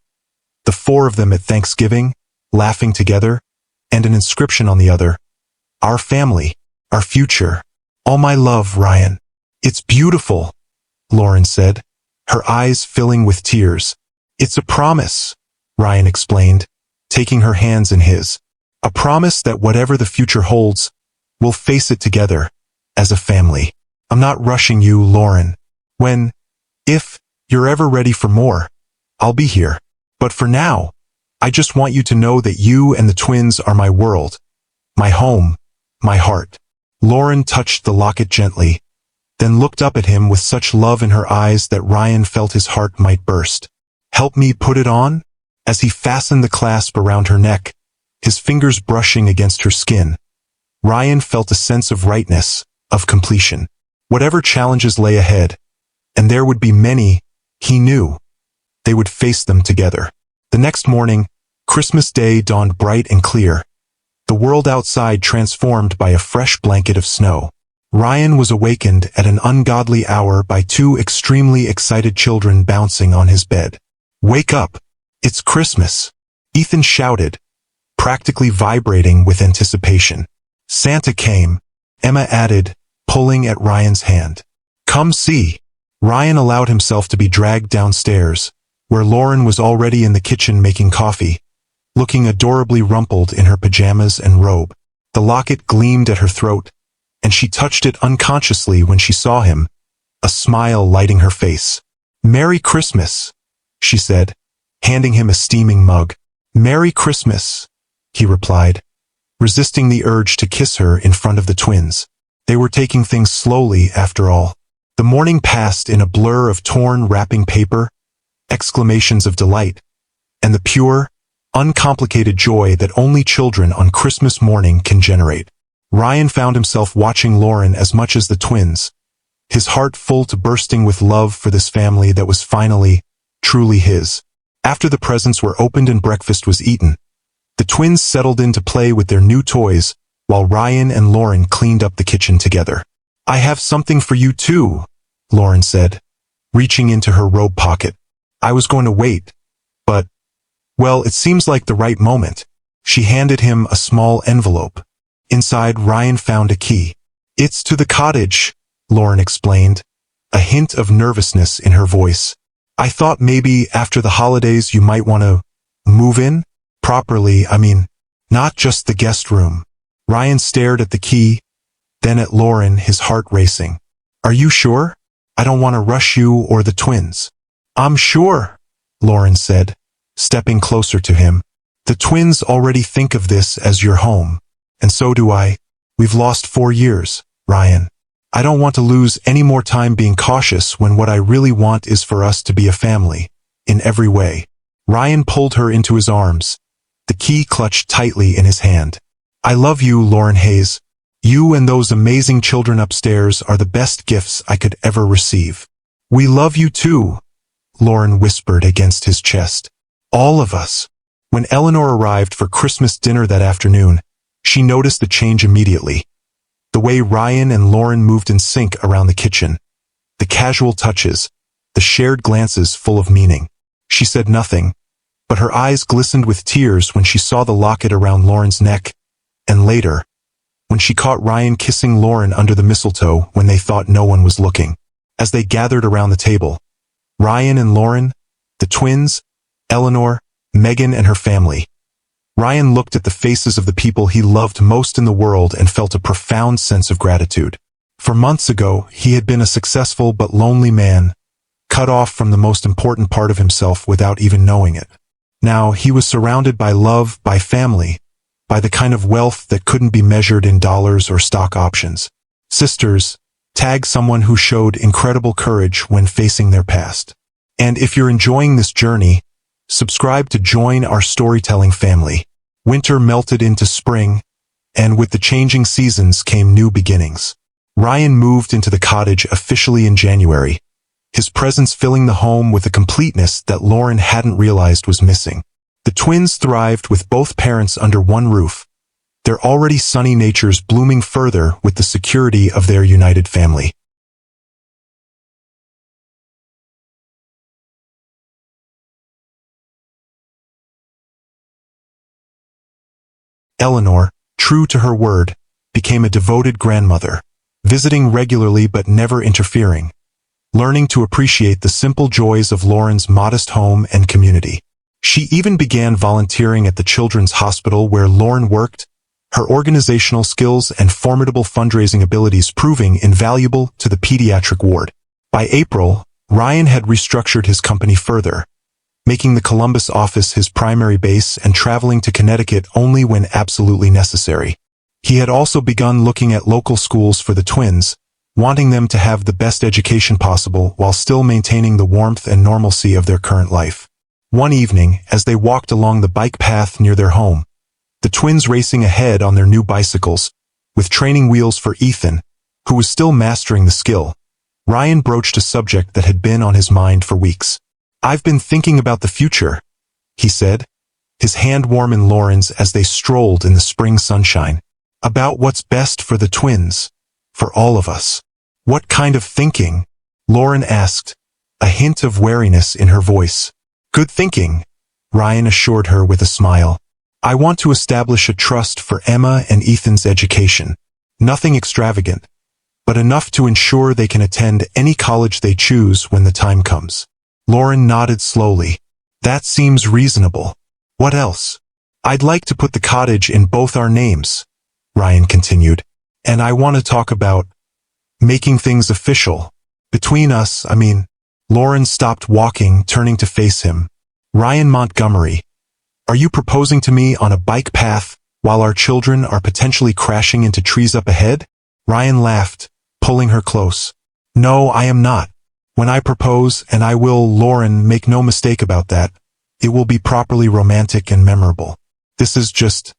the 4 of them at Thanksgiving, laughing together, and an inscription on the other. Our family, our future. All my love, Ryan. It's beautiful, Lauren said, her eyes filling with tears. It's a promise, Ryan explained, taking her hands in his. A promise that whatever the future holds, we'll face it together, as a family. I'm not rushing you, Lauren. If you're ever ready for more, I'll be here. But for now, I just want you to know that you and the twins are my world, my home, my heart. Lauren touched the locket gently, then looked up at him with such love in her eyes that Ryan felt his heart might burst. Help me put it on? As he fastened the clasp around her neck, his fingers brushing against her skin, Ryan felt a sense of rightness, of completion. Whatever challenges lay ahead, and there would be many, he knew, they would face them together. The next morning, Christmas Day dawned bright and clear, the world outside transformed by a fresh blanket of snow. Ryan was awakened at an ungodly hour by 2 extremely excited children bouncing on his bed. Wake up! It's Christmas! Ethan shouted, practically vibrating with anticipation. Santa came, Emma added, pulling at Ryan's hand. Come see. Ryan allowed himself to be dragged downstairs, where Lauren was already in the kitchen making coffee, looking adorably rumpled in her pajamas and robe. The locket gleamed at her throat, and she touched it unconsciously when she saw him, a smile lighting her face. Merry Christmas, she said, handing him a steaming mug. Merry Christmas, he replied, resisting the urge to kiss her in front of the twins. They were taking things slowly, after all. The morning passed in a blur of torn wrapping paper, exclamations of delight, and the pure, uncomplicated joy that only children on Christmas morning can generate. Ryan found himself watching Lauren as much as the twins, his heart full to bursting with love for this family that was finally, truly his. After the presents were opened and breakfast was eaten, the twins settled in to play with their new toys, while Ryan and Lauren cleaned up the kitchen together. "I have something for you too," Lauren said, reaching into her robe pocket. "I was going to wait, but, well, it seems like the right moment." She handed him a small envelope. Inside, Ryan found a key. "It's to the cottage," Lauren explained, a hint of nervousness in her voice. "I thought maybe after the holidays you might want to move in? Properly, I mean, not just the guest room." Ryan stared at the key, then at Lauren, his heart racing. "Are you sure? I don't want to rush you or the twins." "I'm sure," Lauren said, stepping closer to him. "The twins already think of this as your home, and so do I. We've lost 4 years, Ryan. I don't want to lose any more time being cautious when what I really want is for us to be a family, in every way." Ryan pulled her into his arms, the key clutched tightly in his hand. "I love you, Lauren Hayes. You and those amazing children upstairs are the best gifts I could ever receive." "We love you too," Lauren whispered against his chest. "All of us." When Eleanor arrived for Christmas dinner that afternoon, she noticed the change immediately. The way Ryan and Lauren moved in sync around the kitchen, the casual touches, the shared glances full of meaning. She said nothing, but her eyes glistened with tears when she saw the locket around Lauren's neck, and later, when she caught Ryan kissing Lauren under the mistletoe when they thought no one was looking. As they gathered around the table, Ryan and Lauren, the twins, Eleanor, Megan and her family. Ryan looked at the faces of the people he loved most in the world and felt a profound sense of gratitude. For months ago, he had been a successful but lonely man, cut off from the most important part of himself without even knowing it. Now he was surrounded by love, by family, by the kind of wealth that couldn't be measured in dollars or stock options. Sisters, tag someone who showed incredible courage when facing their past. And if you're enjoying this journey, subscribe to join our storytelling family. Winter melted into spring, and with the changing seasons came new beginnings. Ryan moved into the cottage officially in January, his presence filling the home with a completeness that Lauren hadn't realized was missing. The twins thrived with both parents under one roof, their already sunny natures blooming further with the security of their united family. Eleanor, true to her word, became a devoted grandmother, visiting regularly but never interfering, learning to appreciate the simple joys of Lauren's modest home and community. She even began volunteering at the children's hospital where Lauren worked, her organizational skills and formidable fundraising abilities proving invaluable to the pediatric ward. By April, Ryan had restructured his company further, making the Columbus office his primary base and traveling to Connecticut only when absolutely necessary. He had also begun looking at local schools for the twins, wanting them to have the best education possible while still maintaining the warmth and normalcy of their current life. One evening, as they walked along the bike path near their home, the twins racing ahead on their new bicycles, with training wheels for Ethan, who was still mastering the skill, Ryan broached a subject that had been on his mind for weeks. "I've been thinking about the future," he said, his hand warm in Lauren's as they strolled in the spring sunshine. "About what's best for the twins, for all of us." "What kind of thinking?" Lauren asked, a hint of wariness in her voice. "Good thinking," Ryan assured her with a smile. "I want to establish a trust for Emma and Ethan's education. Nothing extravagant, but enough to ensure they can attend any college they choose when the time comes." Lauren nodded slowly. "That seems reasonable. What else?" "I'd like to put the cottage in both our names," Ryan continued. "And I want to talk about making things official. Between us, I mean." Lauren stopped walking, turning to face him. "Ryan Montgomery, are you proposing to me on a bike path while our children are potentially crashing into trees up ahead?" Ryan laughed, pulling her close. No, I am not. When I propose, and I will, Lauren, make no mistake about that, it will be properly romantic and memorable. This is just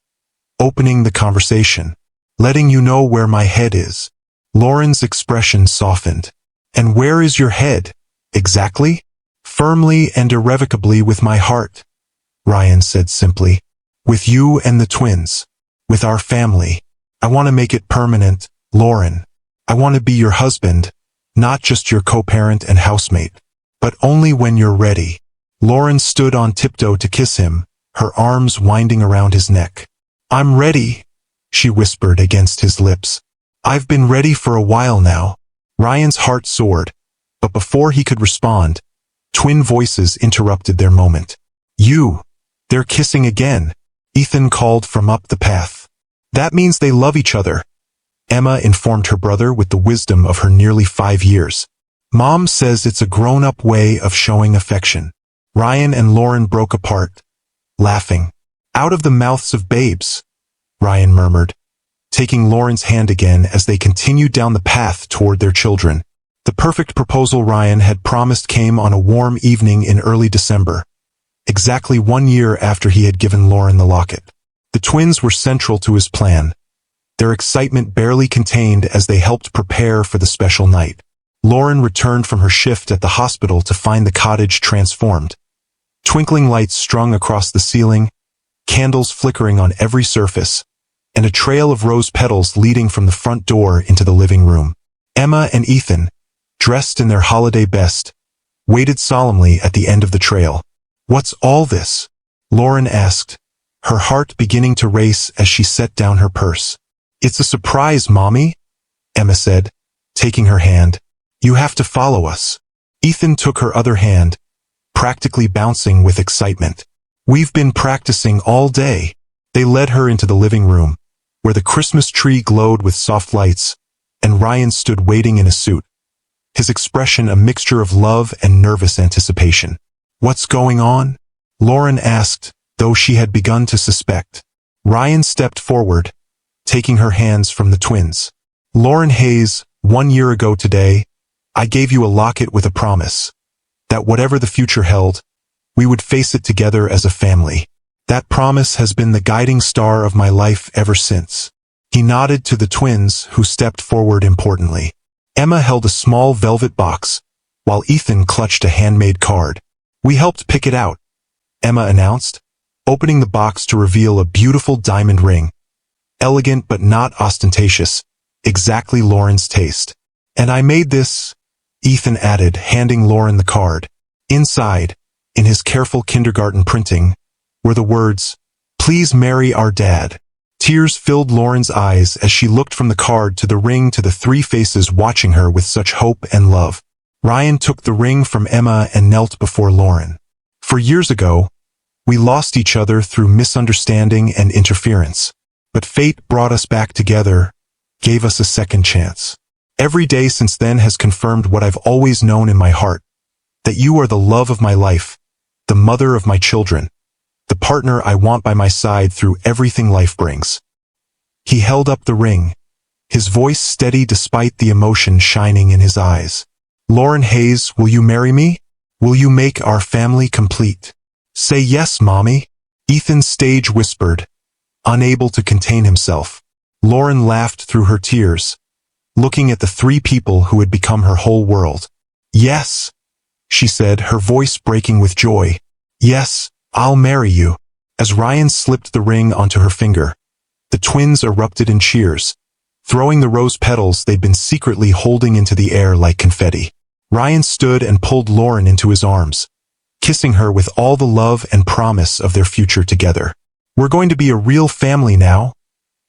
opening the conversation, letting you know where my head is. Lauren's expression softened. And where is your head? Exactly? Firmly and irrevocably with my heart, Ryan said simply. With you and the twins. With our family. I want to make it permanent, Lauren. I want to be your husband, not just your co-parent and housemate. But only when you're ready. Lauren stood on tiptoe to kiss him, her arms winding around his neck. I'm ready, she whispered against his lips. I've been ready for a while now. Ryan's heart soared, but before he could respond, twin voices interrupted their moment. They're kissing again, Ethan called from up the path. That means they love each other, Emma informed her brother with the wisdom of her nearly 5 years. Mom says it's a grown-up way of showing affection. Ryan and Lauren broke apart, laughing. Out of the mouths of babes, Ryan murmured, taking Lauren's hand again as they continued down the path toward their children. The perfect proposal Ryan had promised came on a warm evening in early December, exactly 1 year after he had given Lauren the locket. The twins were central to his plan, their excitement barely contained as they helped prepare for the special night. Lauren returned from her shift at the hospital to find the cottage transformed. Twinkling lights strung across the ceiling, candles flickering on every surface, and a trail of rose petals leading from the front door into the living room. Emma and Ethan, dressed in their holiday best, waited solemnly at the end of the trail. What's all this? Lauren asked, her heart beginning to race as she set down her purse. It's a surprise, Mommy, Emma said, taking her hand. You have to follow us. Ethan took her other hand, practically bouncing with excitement. We've been practicing all day. They led her into the living room, where the Christmas tree glowed with soft lights, and Ryan stood waiting in a suit, his expression a mixture of love and nervous anticipation. What's going on? Lauren asked, though she had begun to suspect. Ryan stepped forward, taking her hands from the twins. Lauren Hayes, 1 year ago today, I gave you a locket with a promise, that whatever the future held, we would face it together as a family. That promise has been the guiding star of my life ever since. He nodded to the twins, who stepped forward importantly. Emma held a small velvet box, while Ethan clutched a handmade card. We helped pick it out, Emma announced, opening the box to reveal a beautiful diamond ring. Elegant but not ostentatious, exactly Lauren's taste. And I made this, Ethan added, handing Lauren the card. Inside, in his careful kindergarten printing, were the words, "Please marry our dad." Tears filled Lauren's eyes as she looked from the card to the ring to the three faces watching her with such hope and love. Ryan took the ring from Emma and knelt before Lauren. For years ago, we lost each other through misunderstanding and interference. But fate brought us back together, gave us a second chance. Every day since then has confirmed what I've always known in my heart, that you are the love of my life, the mother of my children, the partner I want by my side through everything life brings. He held up the ring, his voice steady despite the emotion shining in his eyes. Lauren Hayes, will you marry me? Will you make our family complete? Say yes, Mommy, Ethan stage whispered, unable to contain himself. Lauren laughed through her tears, looking at the three people who had become her whole world. Yes, she said, her voice breaking with joy. Yes, I'll marry you. As Ryan slipped the ring onto her finger, the twins erupted in cheers, throwing the rose petals they'd been secretly holding into the air like confetti. Ryan stood and pulled Lauren into his arms, kissing her with all the love and promise of their future together. We're going to be a real family now,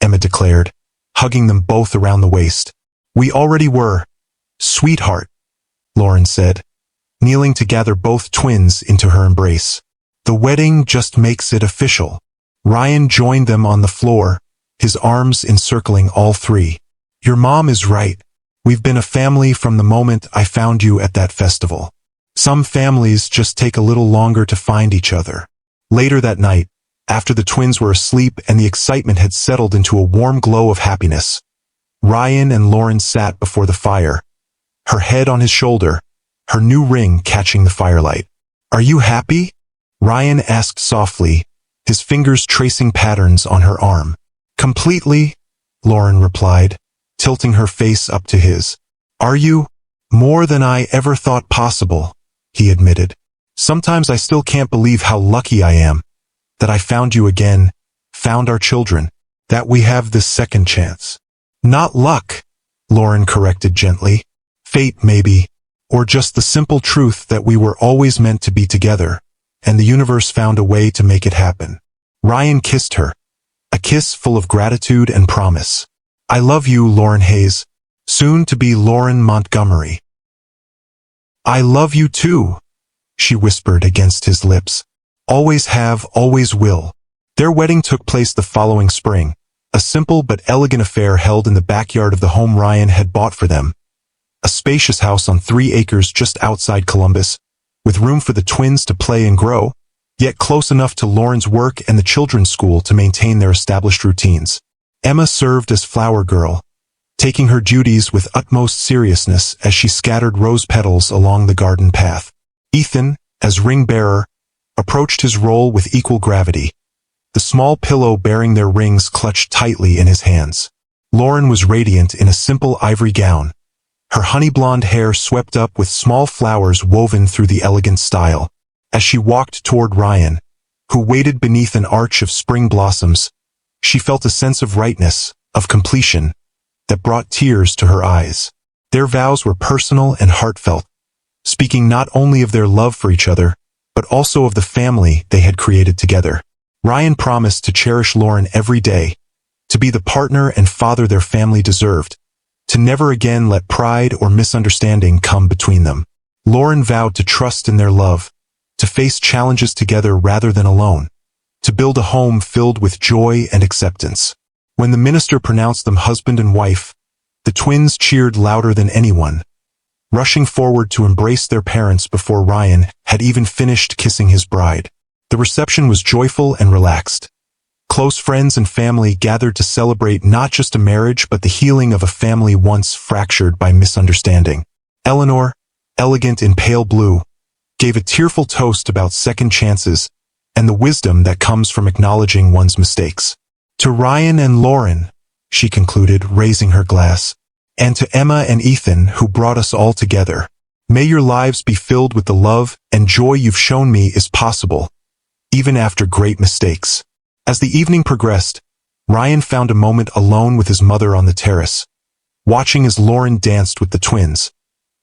Emma declared, hugging them both around the waist. We already were, sweetheart, Lauren said, kneeling to gather both twins into her embrace. The wedding just makes it official. Ryan joined them on the floor, his arms encircling all three. Your mom is right. We've been a family from the moment I found you at that festival. Some families just take a little longer to find each other. Later that night, after the twins were asleep and the excitement had settled into a warm glow of happiness, Ryan and Lauren sat before the fire, her head on his shoulder, her new ring catching the firelight. "Are you happy?" Ryan asked softly, his fingers tracing patterns on her arm. "Completely," Lauren replied, tilting her face up to his. "Are you?" "More than I ever thought possible," he admitted. "Sometimes I still can't believe how lucky I am, that I found you again, found our children, that we have this second chance." "Not luck," Lauren corrected gently. "Fate, maybe, or just the simple truth that we were always meant to be together, and the universe found a way to make it happen." Ryan kissed her, a kiss full of gratitude and promise. "I love you, Lauren Hayes, soon to be Lauren Montgomery." "I love you too," she whispered against his lips. "Always have, always will." Their wedding took place the following spring, a simple but elegant affair held in the backyard of the home Ryan had bought for them. A spacious house on 3 acres just outside Columbus, with room for the twins to play and grow, yet close enough to Lauren's work and the children's school to maintain their established routines. Emma served as flower girl, taking her duties with utmost seriousness as she scattered rose petals along the garden path. Ethan, as ring bearer, approached his role with equal gravity, the small pillow bearing their rings clutched tightly in his hands. Lauren was radiant in a simple ivory gown, her honey-blonde hair swept up with small flowers woven through the elegant style. As she walked toward Ryan, who waited beneath an arch of spring blossoms, she felt a sense of rightness, of completion, that brought tears to her eyes. Their vows were personal and heartfelt, speaking not only of their love for each other, but also of the family they had created together. Ryan promised to cherish Lauren every day, to be the partner and father their family deserved, to never again let pride or misunderstanding come between them. Lauren vowed to trust in their love, to face challenges together rather than alone, to build a home filled with joy and acceptance. When the minister pronounced them husband and wife, the twins cheered louder than anyone, rushing forward to embrace their parents before Ryan had even finished kissing his bride. The reception was joyful and relaxed. Close friends and family gathered to celebrate not just a marriage but the healing of a family once fractured by misunderstanding. Eleanor, elegant in pale blue, gave a tearful toast about second chances and the wisdom that comes from acknowledging one's mistakes. "To Ryan and Lauren," she concluded, raising her glass, "and to Emma and Ethan who brought us all together. May your lives be filled with the love and joy you've shown me is possible, even after great mistakes." As the evening progressed, Ryan found a moment alone with his mother on the terrace, watching as Lauren danced with the twins,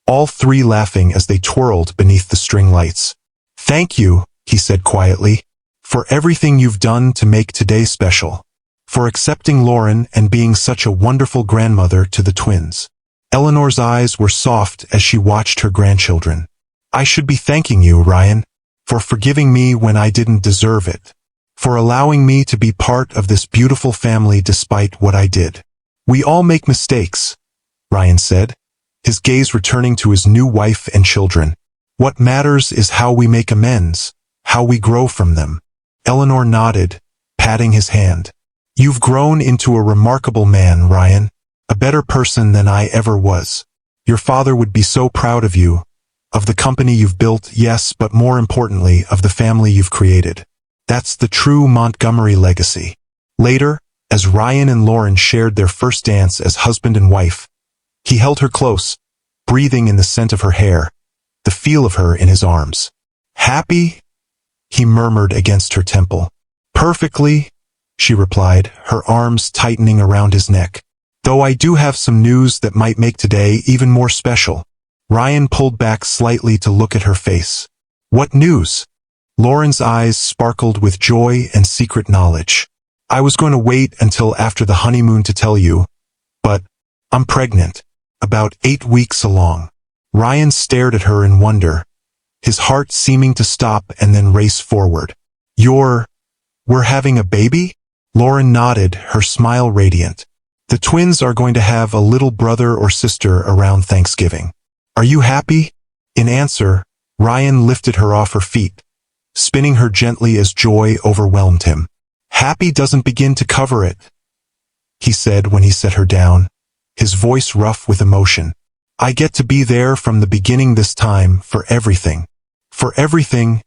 all 3 laughing as they twirled beneath the string lights. "Thank you," he said quietly, "for everything you've done to make today special, for accepting Lauren and being such a wonderful grandmother to the twins." Eleanor's eyes were soft as she watched her grandchildren. "I should be thanking you, Ryan, for forgiving me when I didn't deserve it, for allowing me to be part of this beautiful family despite what I did." "We all make mistakes," Ryan said, his gaze returning to his new wife and children. "What matters is how we make amends, how we grow from them." Eleanor nodded, patting his hand. "You've grown into a remarkable man, Ryan, a better person than I ever was. Your father would be so proud of you, of the company you've built, yes, but more importantly, of the family you've created. That's the true Montgomery legacy." Later, as Ryan and Lauren shared their first dance as husband and wife, he held her close, breathing in the scent of her hair, the feel of her in his arms. "Happy?" he murmured against her temple. "Perfectly," she replied, her arms tightening around his neck. "Though I do have some news that might make today even more special." Ryan pulled back slightly to look at her face. "What news?" Lauren's eyes sparkled with joy and secret knowledge. "I was going to wait until after the honeymoon to tell you, but I'm pregnant, about 8 weeks along." Ryan stared at her in wonder, his heart seeming to stop and then race forward. We're having a baby?" Lauren nodded, her smile radiant. "The twins are going to have a little brother or sister around Thanksgiving. Are you happy?" In answer, Ryan lifted her off her feet, spinning her gently as joy overwhelmed him. "Happy doesn't begin to cover it," he said when he set her down. his voice rough with emotion. "I get to be there from the beginning this time, for everything." "For everything,"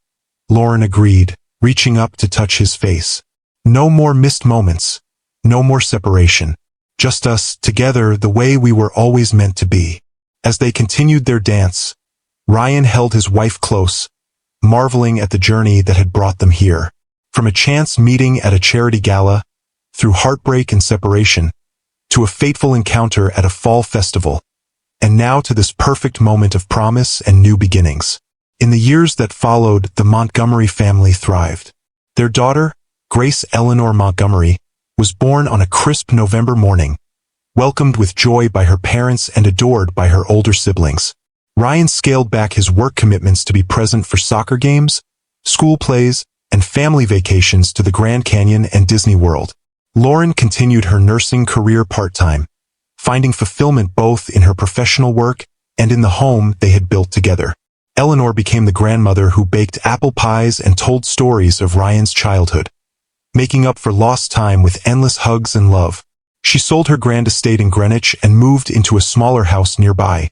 Lauren agreed, reaching up to touch his face. "No more missed moments. No more separation. Just us, together the way we were always meant to be." As they continued their dance, Ryan held his wife close, marveling at the journey that had brought them here. From a chance meeting at a charity gala, through heartbreak and separation, to a fateful encounter at a fall festival, and now to this perfect moment of promise and new beginnings. In the years that followed, the Montgomery family thrived. Their daughter, Grace Eleanor Montgomery, was born on a crisp November morning, welcomed with joy by her parents and adored by her older siblings. Ryan scaled back his work commitments to be present for soccer games, school plays, and family vacations to the Grand Canyon and Disney World. Lauren continued her nursing career part-time, finding fulfillment both in her professional work and in the home they had built together. Eleanor became the grandmother who baked apple pies and told stories of Ryan's childhood, making up for lost time with endless hugs and love. She sold her grand estate in Greenwich and moved into a smaller house nearby,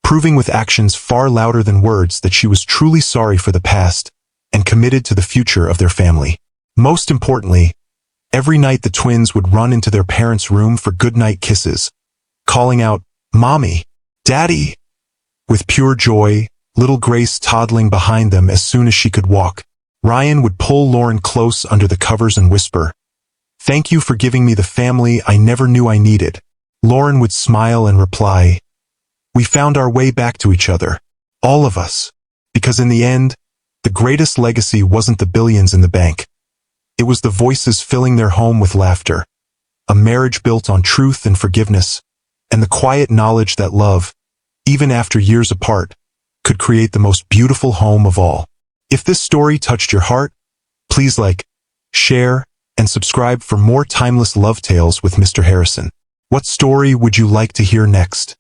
proving with actions far louder than words that she was truly sorry for the past and committed to the future of their family. Most importantly, every night the twins would run into their parents' room for goodnight kisses, calling out, "Mommy, Daddy," with pure joy, little Grace toddling behind them as soon as she could walk. Ryan would pull Lauren close under the covers and whisper, "Thank you for giving me the family I never knew I needed." Lauren would smile and reply, "We found our way back to each other, all of us." Because in the end, the greatest legacy wasn't the billions in the bank. It was the voices filling their home with laughter, a marriage built on truth and forgiveness, and the quiet knowledge that love, even after years apart, could create the most beautiful home of all. If this story touched your heart, please like, share, and subscribe for more timeless love tales with Mr. Harrison. What story would you like to hear next?